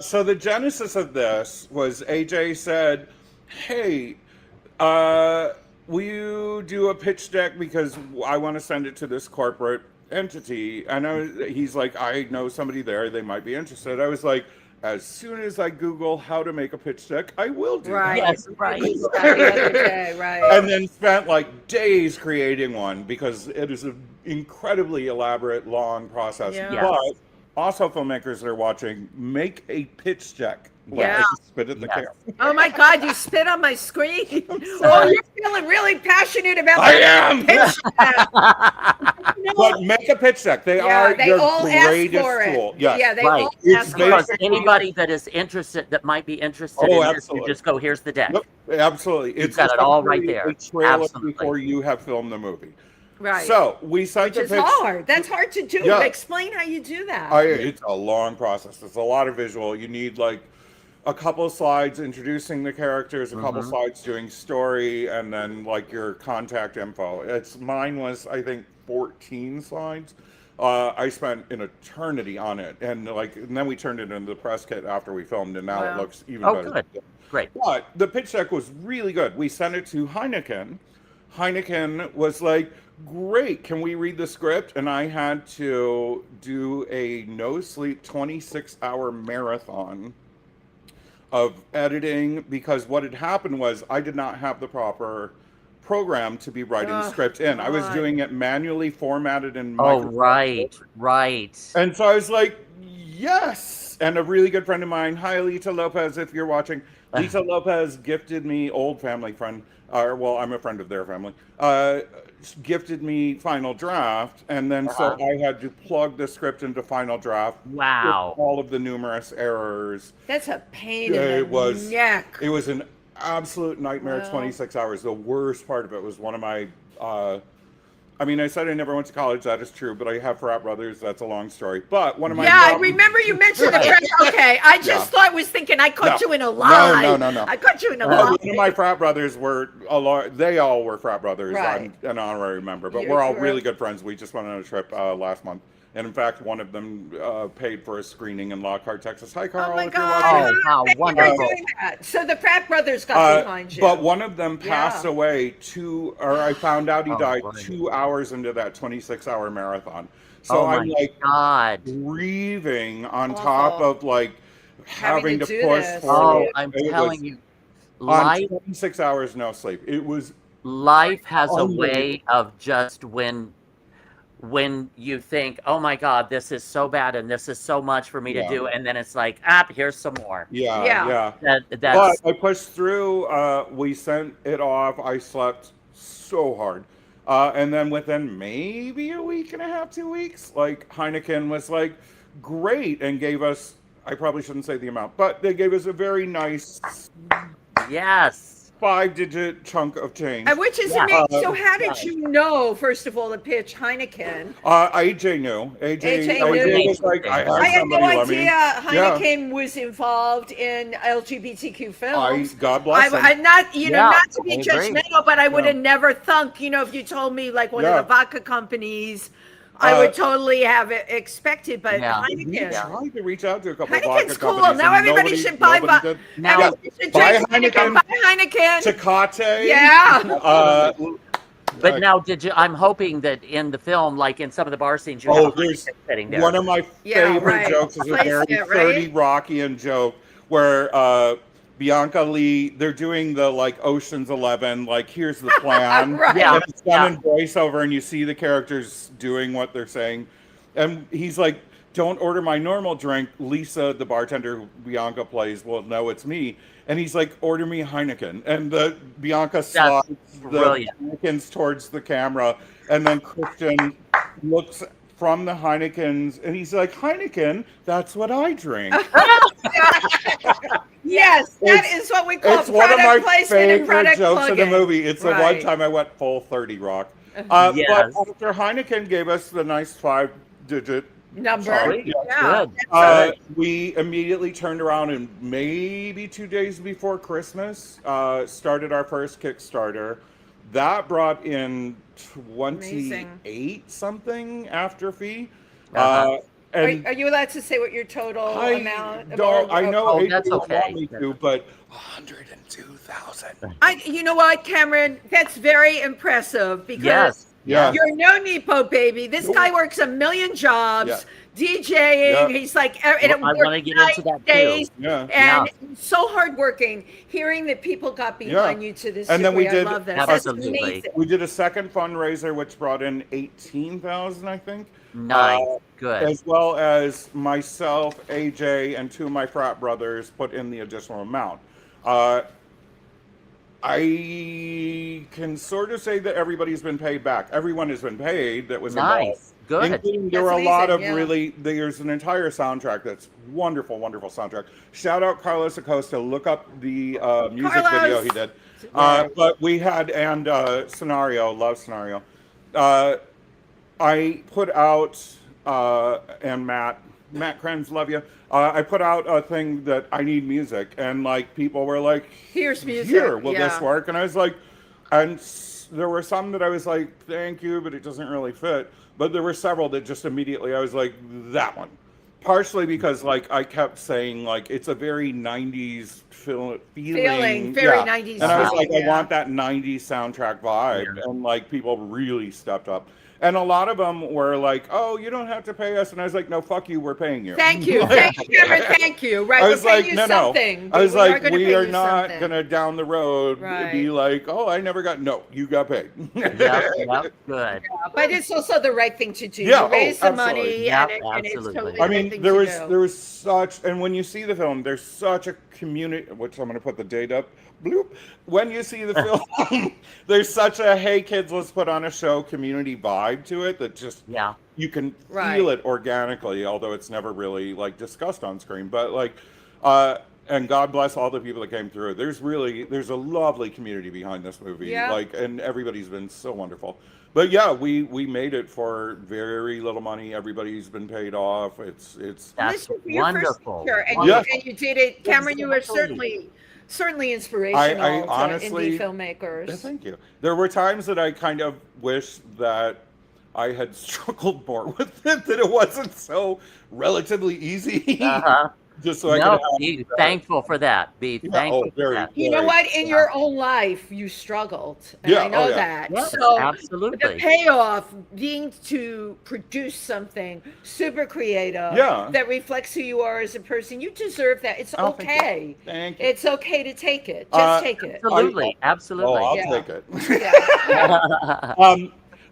So the genesis of this was AJ said, hey, will you do a pitch deck because I want to send it to this corporate entity? And he's like, I know somebody there. They might be interested. I was like, as soon as I Google how to make a pitch deck, I will do that. Yes, right. And then spent like days creating one because it is an incredibly elaborate, long process. But also, filmmakers that are watching, make a pitch deck. Spit at the camera. Oh my God, you spit on my screen. You're feeling really passionate about that. I am. But make a pitch deck. They are your greatest tool. Yes. Yeah, they all ask for because anybody that is interested, that might be interested in this, you just go, here's the deck. Yep, absolutely. You've got it all right there. A trailer before you have filmed the movie. Right. So we sent Which is hard. That's hard to do. Yeah. Explain how you do that. It's a long process. It's a lot of visual. You need like a couple of slides introducing the characters, a couple of slides doing story, and then like your contact info. Mine was, I think, 14 slides. I spent an eternity on it, and then we turned it into the press kit after we filmed, and now it looks even better. Good. Great. But the pitch deck was really good. We sent it to Heineken. Heineken was like, great, can we read the script? And I had to do a no-sleep 26-hour marathon of editing because what had happened was I did not have the proper program to be writing the script in. I was doing it manually formatted in Microsoft. Right. And so I was like, Yes, and a really good friend of mine. Hi, Lita Lopez, if you're watching. Lita Lopez gifted me, old family friend, well, I'm a friend of their family, gifted me Final Draft, and then so I had to plug the script into Final Draft. Wow. With all of the numerous errors. That's a pain in the neck. It was an absolute nightmare. 26 hours. The worst part of it was one of my. I mean, I said I never went to college. That is true, but I have frat brothers. That's a long story. But one of my I remember you mentioned the frat. Okay, I just was thinking I caught you in a lie. No. I caught you in a lie. One of my frat brothers were they all were frat brothers. Right. I'm an honorary member, but we're all really good friends. We just went on a trip last month. And in fact, one of them paid for a screening in Lockhart, Texas. Hi, Carl. Oh my if you're God! watching. How Thank you for wonderful. doing that. So the frat brothers got behind you. But one of them passed away I found out he died right. 2 hours into that 26-hour marathon. So I'm like God. grieving on top of like having to do push this. forward. I'm It telling was you, on life 26 hours no sleep. It was has a way of just when you think, oh my God, this is so bad and this is so much for me to do, and then it's like, here's some more. Yeah. That's But I pushed through. We sent it off. I slept so hard. And then within maybe a week and a half, 2 weeks, like Heineken was like great and gave us, I probably shouldn't say the amount, but they gave us a very nice yes. 5-digit chunk of change. Which is amazing. So how did you know, first of all, to pitch Heineken? AJ knew. AJ was like, I had no let me. idea Heineken was involved in LGBTQ films. God bless him. I'm not, not to be I agree. judgmental, but I would have never thunk, if you told me like one of the vodka companies, I would totally have it expected, but We Heineken. tried to reach out to a couple of Heineken's vodka cool. companies. Now and everybody should buy nobody did. Everybody should Buy drink Heineken. Buy Heineken. Tecate. Yeah. But now, I'm hoping that in the film, like in some of the bar scenes, you have a there's Heineken sitting there. one of my favorite jokes is a very 30 Rockian joke where Bianca Lee, they're doing the like Ocean's 11, like here's the plan. And it's done in voiceover and you see the characters doing what they're saying. And he's like, don't order my normal drink. Lisa, the bartender who Bianca plays, will know it's me. And he's like, order me Heineken. And the Bianca slides the Heinekens towards the camera. And then Christian looks from the Heinekens and he's like, Heineken, that's what I drink. Yes, that is what we call it's one of my favorite jokes in the movie. It's the one time I went full 30 Rock. But after Heineken gave us the nice 5-digit number, we immediately turned around and maybe 2 days before Christmas started our first Kickstarter. That brought in 28 something after fee. And are you allowed to say what your total amount? I know that's okay. Want me to, but 102,000. You know what, Cameron? That's very impressive because you're no Nepo baby. This guy works a million jobs, DJing. He's like, I want to get into that days, and so hardworking. Hearing that people got behind you to this and then degree, we did, I love this. Absolutely. That's amazing. We did a second fundraiser, which brought in 18,000, I think. Nice, good. As well as myself, AJ, and 2 of my frat brothers put in the additional amount. I can sort of say that everybody's been paid back. Everyone has been paid that was involved. Good. Including there were a lot of there's an entire soundtrack that's wonderful, wonderful soundtrack. Shout out Carlos Acosta. Look up the music video he did. But we had, Scenario, love Scenario. I put out, and Matt Krenz, love you. I put out a thing that I need music, and like people were like, "Here's music. Here, will this work?" And I was like, and there were some that I was like, "Thank you, but it doesn't really fit." But there were several that just immediately I was like, "That one." Partially because like I kept saying like it's a very 90s feeling, very 90s. And I was like, I want that 90s soundtrack vibe, and like people really stepped up. And a lot of them were like, "Oh, you don't have to pay us," and I was like, "No, fuck you, we're paying you." Thank you, thank you, Cameron. Thank you. Right, I we're was paying like, you no, something. no. I was like, gonna we pay are you not something. gonna down the road be like, "Oh, I never got." No, you got paid. Yep, good. But it's also the right thing to do. Yeah, You raise the absolutely. money, Yep, and it's absolutely. totally I the right mean, thing there to was do. there was such, and when you see the film, there's such a community. Which I'm going to put the date up. Bloop. When you see the film, there's such a "hey kids, let's put on a show" community vibe to it that just you can feel it organically, although it's never really like discussed on screen. But like, and God bless all the people that came through. There's a lovely community behind this movie. Yeah. Like, and everybody's been so wonderful. But yeah, we made it for very little money. Everybody's been paid off. It's That's This is your wonderful. First feature, and, Wonderful. you did it, Cameron. You were certainly inspirational I to honestly, indie filmmakers. Thank you. There were times that I kind of wish that I had struggled more with it, that it wasn't so relatively easy. Just so I could be thankful for that. Be thankful for that. You know what? In your own life, you struggled, and I know that. Yes, so absolutely. the payoff being to produce something super creative that reflects who you are as a person, you deserve that. It's okay. Thank you. It's okay to take it. Just take it. Absolutely, absolutely. Oh, I'll take it.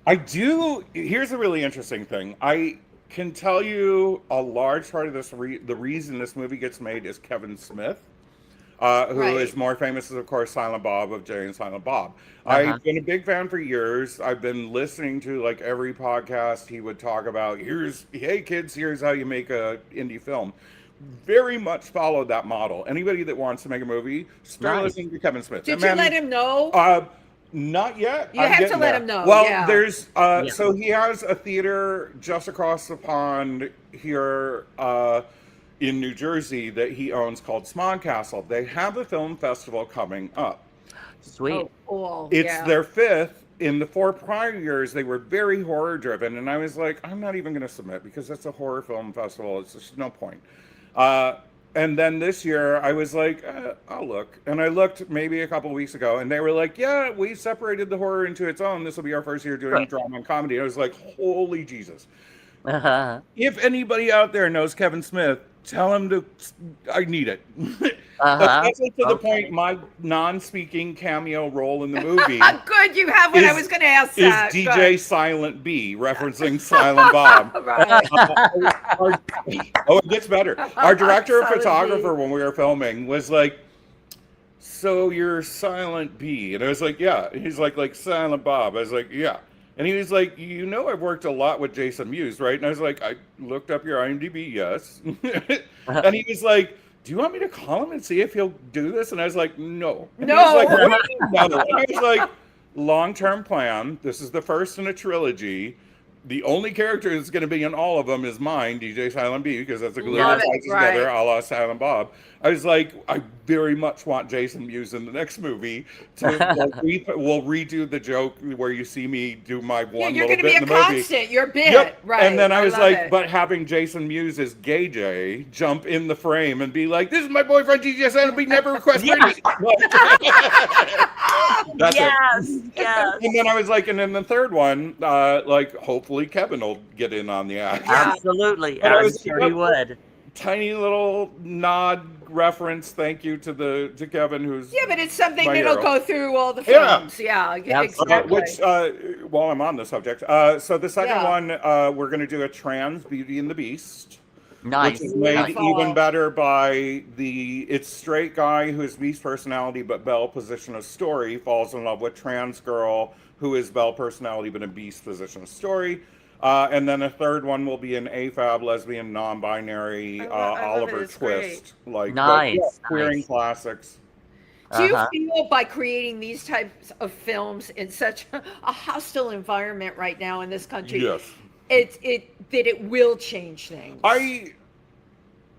I do. Here's a really interesting thing. I can tell you a large part of this, the reason this movie gets made is Kevin Smith, who is more famous as, of course, Silent Bob of Jay and Silent Bob. I've been a big fan for years. I've been listening to like every podcast he would talk about. Hey kids, here's how you make a indie film. Very much followed that model. Anybody that wants to make a movie, start listening to Kevin Smith. Did you let him know? Not yet. You have to let him know. Well, there's so he has a theater just across the pond here in New Jersey that he owns called Swan Castle. They have a film festival coming up. Sweet. Oh, cool. It's their 5th. In the 4 prior years, they were very horror driven, and I was like, I'm not even going to submit because that's a horror film festival. It's just no point. And then this year, I was like, I'll look. And I looked maybe a couple of weeks ago, and they were like, yeah, we separated the horror into its own. This will be our first year doing drama and comedy. I was like, holy Jesus. If anybody out there knows Kevin Smith, tell him to, I need it. Especially to the point, my non-speaking cameo role in the movie. Good, you have what I was going to ask that. Is DJ Silent B, referencing Silent Bob. It gets better. Our director of photographer, when we were filming, was like, so you're Silent B? And I was like, yeah. He's like Silent Bob. I was like, yeah. And he was like, you know, I've worked a lot with Jason Mewes, right? And I was like, I looked up your IMDb, yes. And he was like, do you want me to call him and see if he'll do this? And I was like, no. And he was like, what do you mean, no? And I was like, long-term plan. This is the first in a trilogy. The only character that's going to be in all of them is mine, DJ Silent B, because that's a glue that ties together, a la Silent Bob. I was like, I very much want Jason Mewes in the next movie. We'll redo the joke where you see me do my one little bit in the movie. You're going to be a constant. You're bit, right? And then I was like, but having Jason Mewes as Gay Jay jump in the frame and be like, this is my boyfriend, DJ Silent B, never request me. That's it. Yes. And then I was like, and then the third one, like, hopefully Kevin will get in on the act. Absolutely. I'm sure he would. Tiny little nod reference, thank you to Kevin, who's but it's something that'll go through all the films. Exactly. Which, while I'm on the subject, so the second one, we're going to do a trans Beauty and the Beast. Nice. Which is made even better by it's straight guy who is Beast personality, but Belle position of story, falls in love with trans girl who is Belle personality, but in Beast position of story. And then a third one will be an AFAB, lesbian, non-binary, Oliver Twist. Like, queering classics. Do you feel by creating these types of films in such a hostile environment right now in this country, that it will change things? I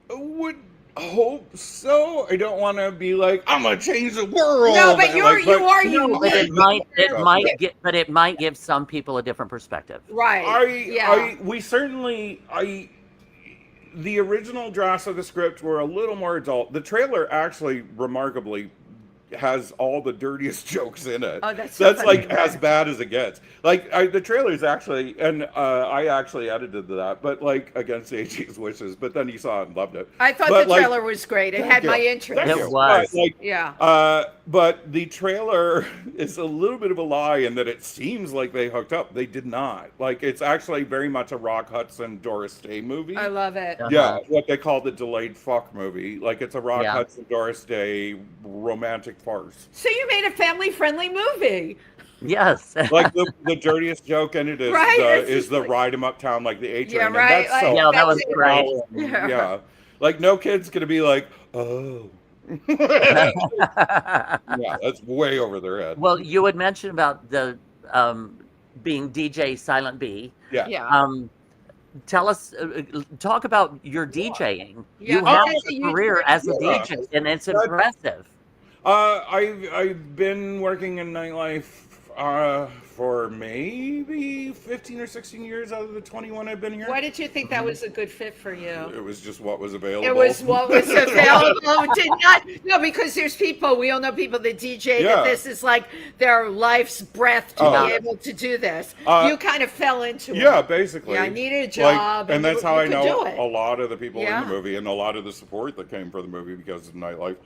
would hope so. I don't want to be like, I'm gonna change the world. No, but you are. But it might give some people a different perspective. Right. The original drafts of the script were a little more adult. The trailer actually remarkably has all the dirtiest jokes in it. Oh, that's so funny. like as bad as it gets. Like the trailers actually, and I actually edited that, but like against AG's wishes. But then he saw it and loved it. I thought But, the trailer was great. It had my interest. Thank It you. was. But, like, Yeah. but the trailer is a little bit of a lie in that it seems like they hooked up. They did not. Like it's actually very much a Rock Hudson, Doris Day movie. I love it. Yeah, what they call the delayed fuck movie. Like it's a Rock Yeah. Hudson, Doris Day romantic farce. So you made a family-friendly movie. Yes. Like the dirtiest joke in it is Right, it's is just the like- ride 'em uptown like the A train. Yeah, and right, that's like- so Yeah, that was That's it. great. Yeah. yeah. Like no kid's gonna be like, oh. Yeah, that's way over their head. Well, you had mentioned about the being DJ Silent B. Yeah. Yeah. Tell us, talk about your DJing. Yeah, You have okay, so a you- career as a Yeah. DJ, and it's impressive. I've been working in nightlife for maybe 15 or 16 years out of the 21 I've been here. Why did you think that was a good fit for you? It was just what was available. It was what was available. Did not no, because there's people, we all know people that DJ Yeah. that this is like their life's breath to Oh. be able to do this. Uh, You kind of fell into Yeah, it. basically. Yeah, I needed a Like, job, and that's you how I could know do it. a lot of the people Yeah. in the movie and a lot of the support that came for the movie because of nightlife.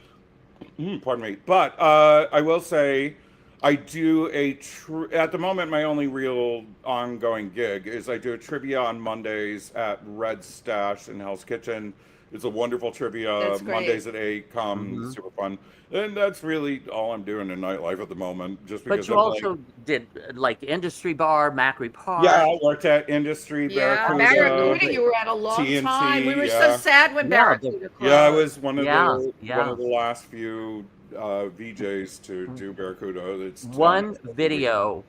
Pardon me. But I will say, I do at the moment, my only real ongoing gig is I do a trivia on Mondays at Red Stash in Hell's Kitchen. It's a wonderful trivia. That's great. Mondays at 8, super fun. And that's really all I'm doing in nightlife at the moment. Just because But you I'm like- also did like Industry Bar, Macri Park. yeah, I worked at Industry, Yeah, Barracuda. Barracuda, you were at a long TNT, time. We were yeah. so sad when Yeah, Barracuda closed. Yeah, I was one of Yeah, the yeah. one of the last few VJs to do Barracuda. It's One video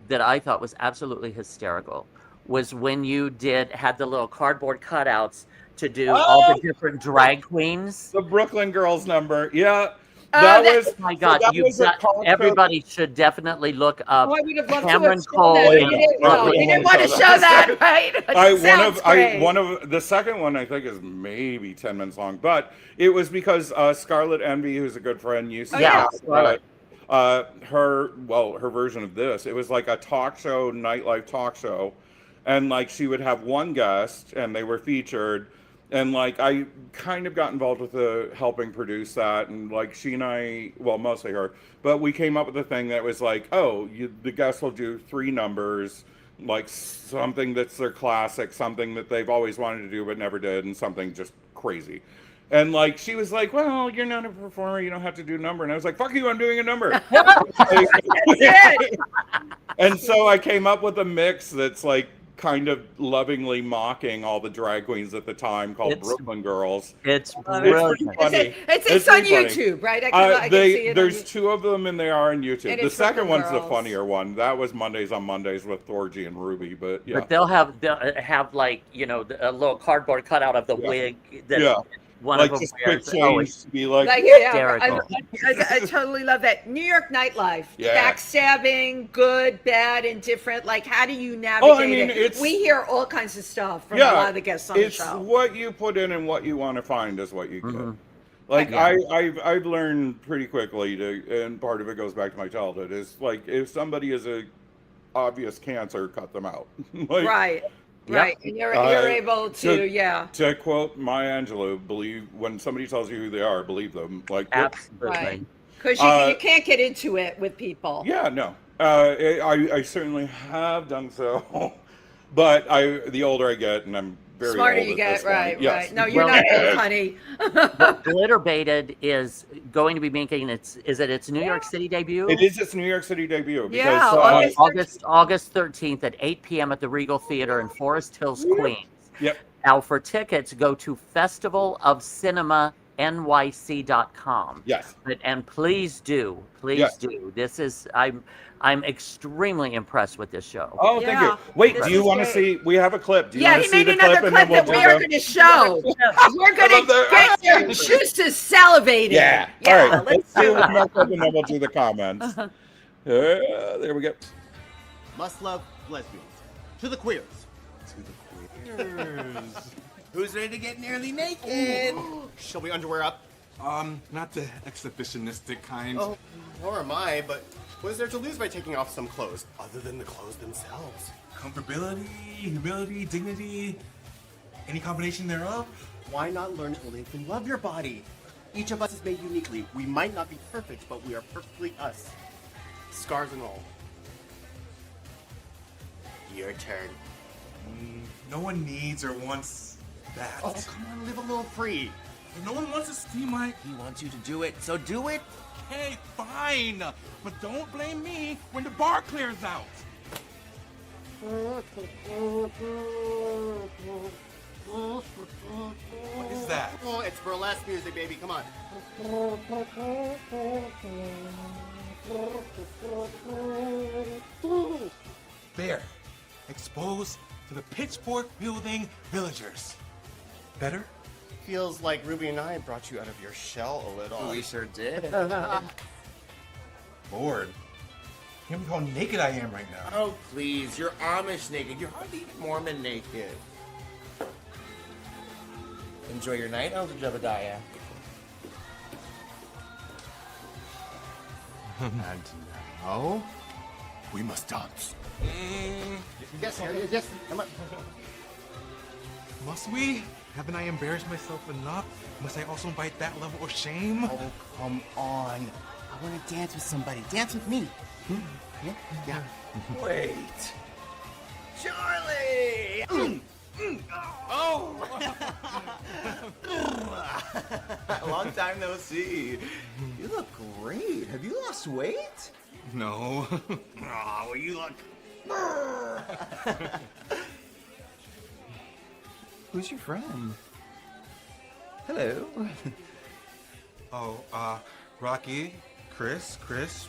that I thought was absolutely hysterical was when you had the little cardboard cutouts to do all the different drag queens. the Brooklyn Girls number. Yeah, Oh, that that- was. Oh my God, that you've was a got, concert- everybody should definitely look up Oh, I would have loved Cameron to have Cole shown that. and We didn't, no, Brooklyn we didn't want to Girls. show that, right? It sounds great. one of the second one I think is maybe 10 minutes long, but it was because Scarlett Envy, who's a good friend, used to Oh, yeah. have, Scarlett. her version of this. It was like a talk show, nightlife talk show, and like she would have one guest, and they were featured. And like I kind of got involved with helping produce that, and like she and I, well, mostly her, but we came up with a thing that was like, oh, the guests will do 3 numbers, like something that's their classic, something that they've always wanted to do but never did, and something just crazy. And like she was like, well, you're not a performer, you don't have to do a number. And I was like, fuck you, I'm doing a number. And so I came up with a mix that's like kind of lovingly mocking all the drag queens at the time called Brooklyn Girls. It's It's brilliant. pretty funny. It's on pretty funny. YouTube, right? I can see it. There's 2 of them and they are on YouTube. And The it's second Brooklyn one's the Girls. funnier one. That was Mondays on Mondays with Thorgy and Ruby, but yeah. But they'll have like, you know, a little cardboard cutout of the Yeah. wig that Yeah. one like of them just quick wears. Oh, change to be like, Yeah, hysterical. I totally love that. New York nightlife, Yeah. backstabbing, good, bad, indifferent. Like, how do you navigate mean, it? it's- We hear all kinds of stuff from a yeah, lot of the guests on the it's show. what you put in and what you want to find is what you get. Mhm. Like Yeah. I've learned pretty quickly and part of it goes back to my childhood is like if somebody is a obvious cancer, cut them out. Like, Right, Yeah. right. And you're able to, to- yeah. To quote Maya Angelou, believe when somebody tells you who they are, believe them. Like yep. Absolutely. Right. Because you can't get into it with people. Yeah, no. I certainly have done so, but the older I get, and I'm very Smarter old you at get, this point, right, yes. right. No, you're Well- not old, honey. Glitter Baited is going to be making its New York City debut? It is its New York City debut because Yeah, August 13th at 8 p.m. at the Regal Theater in Forest Hills, Queens. Yep. Now, for tickets, go to festivalofcinemanyc.com. Yes. And please do. Yes. This is I'm extremely impressed with this show. Oh, thank Yeah. you. Wait, This do you is want to great. see? We have a clip. Do you Yeah, want he to see made the another clip? clip that we are going to show. We're going love to that. get your juices salivated. Yeah. Yeah, All right. let's do do one more it. clip and then we'll do the comments. There we go. Must love lesbians. To the queers. Who's ready to get nearly naked? Shall we underwear up? Not the exhibitionistic kind. Oh, nor am I, but what is there to lose by taking off some clothes, other than the clothes themselves? Comfortability, humility, dignity, any combination thereof? Why not learn to live and love your body? Each of us is made uniquely. We might not be perfect, but we are perfectly us. Scars and all. Your turn. No one needs or wants that. Oh, come on, live a little free. No one wants to see my... He wants you to do it, so do it. Okay, fine. But don't blame me when the bar clears out. What is that? Oh, it's burlesque music, baby. Come on. There. Exposed to the pitchfork-wielding villagers. Better? Feels like Ruby and I brought you out of your shell a little. We sure did. Lord. Can't believe how naked I am right now. Oh, please. You're Amish naked. You're hardly even Mormon naked. Enjoy your night, Elder Jebediah. And now, we must dance. Yes, yes, come on. Must we? Haven't I embarrassed myself enough? Must I also invite that level of shame? Oh, come on. I want to dance with somebody. Dance with me. Yeah? Yeah. Wait. Charlie! Oh! Long time no see. You look great. Have you lost weight? No. Oh, well, you look... Who's your friend? Hello. Rocky. Chris,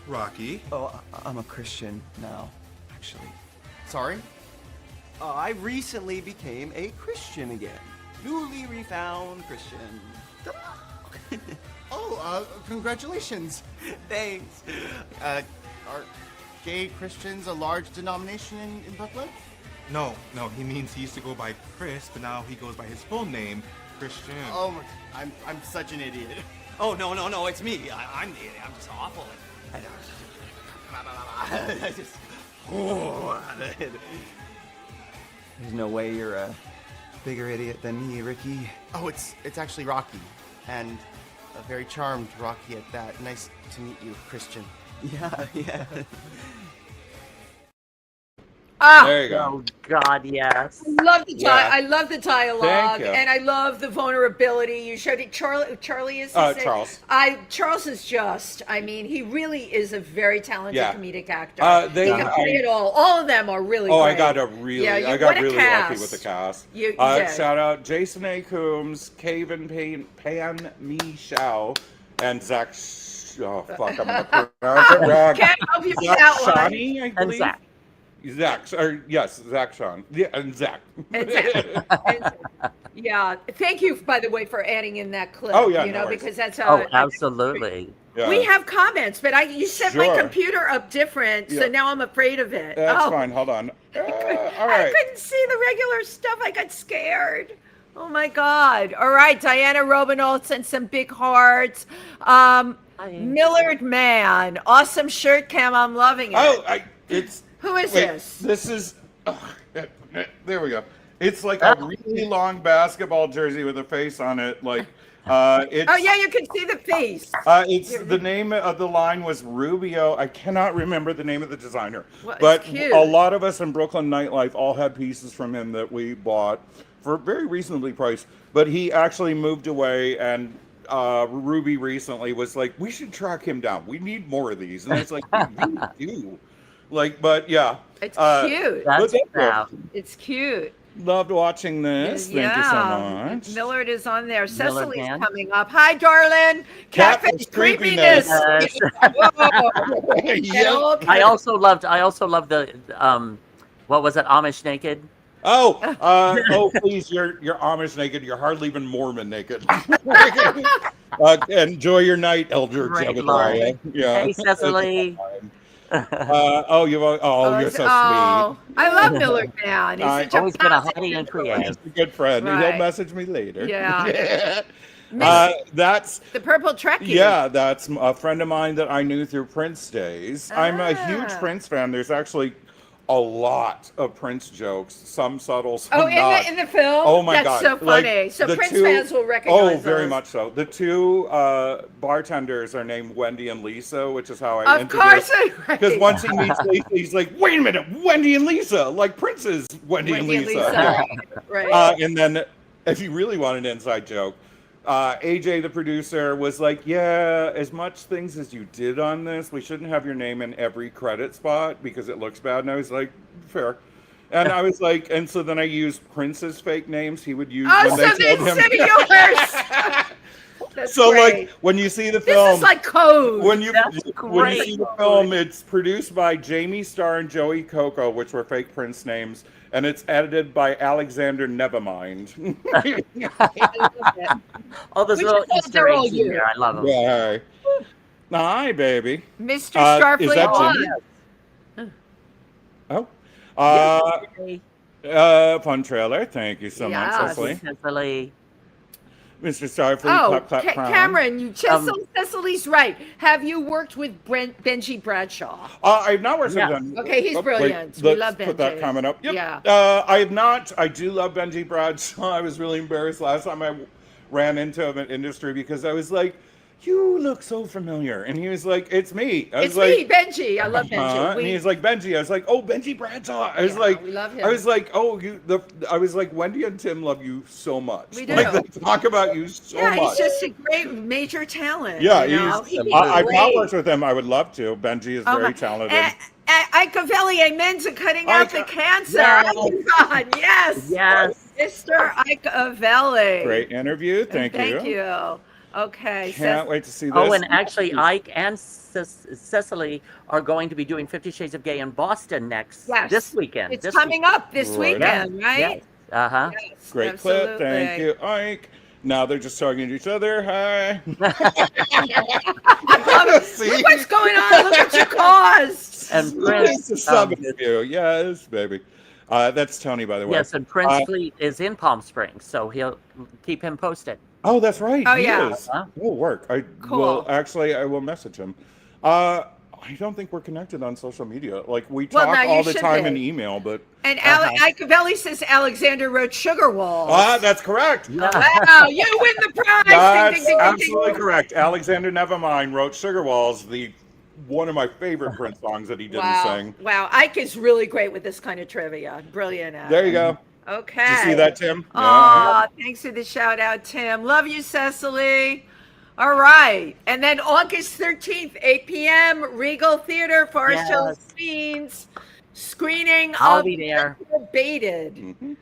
Rocky. Oh, I'm a Christian now, actually. Sorry? I recently became a Christian again. Newly refound Christian. Oh, congratulations. Thanks. Are gay Christians a large denomination in Brooklyn? No, he means he used to go by Chris, but now he goes by his full name, Christian. Oh, I'm such an idiot. Oh, no, it's me. I'm the idiot. I'm just awful. I just... There's no way you're a bigger idiot than me, Ricky. Oh, it's actually Rocky, and a very charmed Rocky at that. Nice to meet you, Christian. Yeah. Ah, There you go. Oh God, yes. I love the Yeah. I love the dialogue, Thank you. and I love the vulnerability you showed it. Charlie is his name? Charles. Charles is just. I mean, he really is a very talented Yeah. comedic actor. They- he can play it all. All of them are really. Oh, great. I got what a really cast. lucky with the cast. You did. Shout out Jason A. Coombs, Kevin Pan Mi Shao, and Zach. Oh fuck, I'm gonna pronounce it wrong. Can't help you with Zach that one. Shani, I And believe. Zach. Zach Sean. Yeah, and Zach. And Zach. Yeah, thank you, by the way, for adding in that clip. Oh, yeah, you no know, worries. because that's Oh, absolutely. Yeah. We have comments, but you set my Sure. computer up different, so Yeah. now I'm afraid of it. That's Oh. fine. Hold on. All I right. couldn't see the regular stuff. I got scared. Oh my God. All right. Diana Robinol sent some big hearts. Millard Man. Awesome shirt cam. I'm loving it. Oh, Who is wait, this? This is. There we go. It's like a really long basketball jersey with a face on it. Like, it's. Oh, yeah. You can see the face. It's the name of the line was Rubio. I cannot remember the name of the designer, Well, it's but cute. a lot of us in Brooklyn nightlife all had pieces from him that we bought for very reasonably priced. But he actually moved away, and Ruby recently was like, "We should track him down. We need more of these." And it's like, "We do." Like, but yeah, It's cute. That's But now. It's cute. loved watching this. Thank you so much. Millard is on there. Millard Cecily's Man. coming up. Hi, darling. Catfish creepiness. Yes. Whoa. Yeah. I also loved the what was it, Amish naked? Oh, please! You're Amish naked. You're hardly even Mormon naked. Enjoy your night, Elder Great Jebediah. line. Yeah. Hey, Cecily. You're so sweet. I love Millard Man. He's I- such a Always been a positive hottie and influence. He's a good friend. Right. He'll message me later. Yeah. That's the purple Trekkie. Yeah, that's a friend of mine that I knew through Prince days. I'm a huge Prince fan. There's actually a lot of Prince jokes, some subtle, some not. In the film? Oh my That's God. so funny. Like, So the Prince two- fans will recognize Oh, very those. much so. The two bartenders are named Wendy and Lisa, which is how I Of course, Because once he meets Lisa, he's like, wait a minute, Wendy and Lisa, like Prince's Wendy and Lisa. Right. And then if you really want an inside joke, AJ, the producer, was like, yeah, as much things as you did on this, we shouldn't have your name in every credit spot because it looks bad. And I was like, fair. And I was like, and so then I used Prince's fake names he would use when they told him. Instead of yours. That's So great. like when you see the film, This is like code. when you see the film, it's produced by Jamie Starr and Joey Coco, which were fake Prince names, and it's edited by Alexander Nevermind. All those Which little is what Easter they're all eggs in you. there. I love them. Yeah. Hi, baby. Mr. Is Starfleet that on. Oh. Fun trailer. Thank you so much, Yes. Cecily. Cecily. Mr. Starfleet, Oh, clap, clap, crown. Cameron, Cecily's right. Have you worked with Benji Bradshaw? I've not worked with Yeah. him. Okay, he's Wait, brilliant. We let's love put that Benji. comment up. Yep. Yeah. I have not. I do love Benji Bradshaw. I was really embarrassed last time I ran into him in industry because I was like, you look so familiar. And he was like, it's me. I was It's like, me, Benji. I love Benji. And he's like, Benji. I was like, oh, Benji Bradshaw. I was like, we love him. I was like, oh, I was like, Wendy and Tim love you so much. We do. Like, they talk about you so yeah, much. he's just a great major talent. Yeah, you know? he's, He'd be I've not great. worked with him. I would love to. Benji is very talented. Ike Avelli, amen to cutting out the cancer. Yes. Oh, God, yes. Yes. Mr. Ike Avelli. Great interview. Thank you. Thank you. Okay. Can't wait to see this. Oh, and actually, Ike and Cecily are going to be doing 50 Shades of Gay in Boston this weekend. It's this coming up this Right. weekend, right? Yes. Uh-huh. Yes, Great clip. Thank you, Ike. Now they're just talking to each other. Hi. See? Look what's going on. Look what you caused. And It's Prince, a sub interview. Yes, baby. That's Tony, by the way. yes, and Prince Fleet is in Palm Springs, so he'll keep him posted. Oh, that's right. Oh, he yeah. is. It'll work. I Cool. will message him. I don't think we're connected on social media. Like we Well, talk now you all the should time be. in email, but And Ike Avelli says Alexander wrote Sugar Walls. that's correct. Wow, you win the prize. That's Ding, ding, ding, ding, absolutely ding. correct. Alexander Nevermind wrote Sugar Walls, one of my favorite Prince songs that he didn't sing. Wow, Ike is really great with this kind of trivia. Brilliant. Ike. There you go. Okay. Did you see that, Tim? Oh, thanks for the shout out, Tim. Love you, Cecily. All right. And then August 13th, 8 p.m., Regal Theater, Forest Hills, Queens, screening I'll of be there. Baited. Mm-hmm.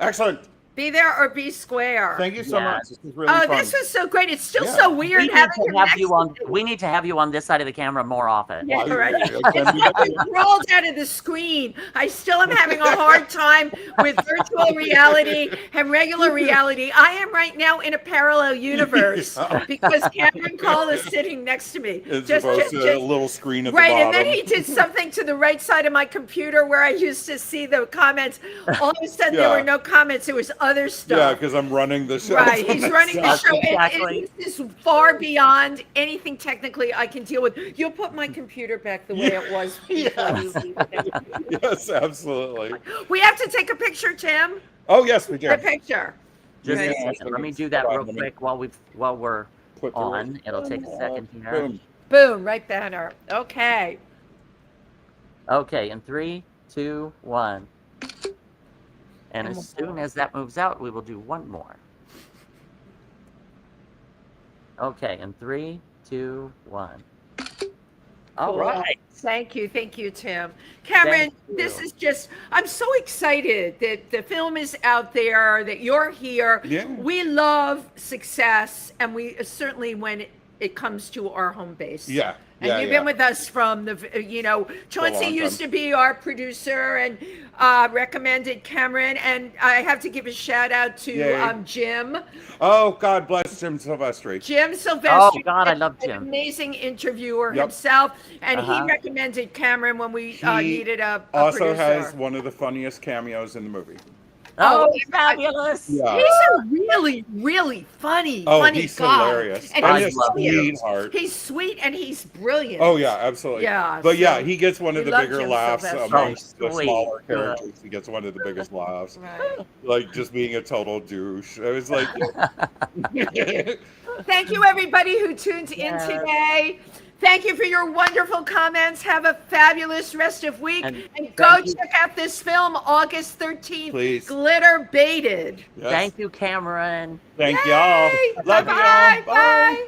Excellent. Be there or be square. Thank you so Yeah. much. This was really fun. This was so great. It's still Yeah. so weird having you next to me. We need to have you on this side of the camera more often. Yeah, Well, right. yeah, It's like we rolled out of the screen. I still am having a hard time with virtual reality and regular reality. I am right now in a parallel universe because Cameron Cole is sitting next to me. As opposed to a little screen at right, the bottom. and then he did something to the right side of my computer where I used to see the comments. All of a sudden, there Yeah. were no comments. It was other stuff. Yeah, because I'm running the show. Right, he's running the Yes, show. exactly. This is far beyond anything technically I can deal with. You'll put my computer back the way it was before you leave it. Yes, absolutely. We have to take a picture, Tim. Oh, yes, we do. A picture. Just Okay. a second. Let me do that real quick while we're Put the on. It'll take a second here. Boom. Boom, right banner. Okay. Okay, in 3, 2, 1. And as soon as that moves out, we will do one more. Okay, in 3, 2, 1. All Cool. right. Thank you, Tim. Cameron, Thank you. this is just, I'm so excited that the film is out there, that you're here. Yeah. We love success, and we certainly when it comes to our home base. Yeah. And yeah, you've yeah. been with us from Chauncey long used time. to be our producer and recommended Cameron. And I have to give a shout out to Yay. Jim. Oh, God bless Jim Silvestri. Jim Sylvester. Oh, God, I love an Jim. amazing interviewer Yep. himself. And he Uh-huh. recommended Cameron when we He needed a also producer. has one of the funniest cameos in the movie. Oh, he's fabulous. Yeah. He's a really, really funny He's guy. hilarious. And I he's love him. sweetheart. He's sweet and he's brilliant. Oh yeah, absolutely. Yeah, but yeah, so he gets one of we the loved bigger him, laughs Sylvester. amongst the sweet. smaller characters. He gets one of the biggest laughs, Right. like just being a total douche. I was like, Thank you, everybody who tuned in Yes. today. Thank you for your wonderful comments. Have a fabulous rest of week. And And go thank you. check out this film, August 13th, Please. Glitter Baited. yes. Thank you, Cameron. Thank y'all. Yay! Love Bye-bye. y'all. Bye. Bye.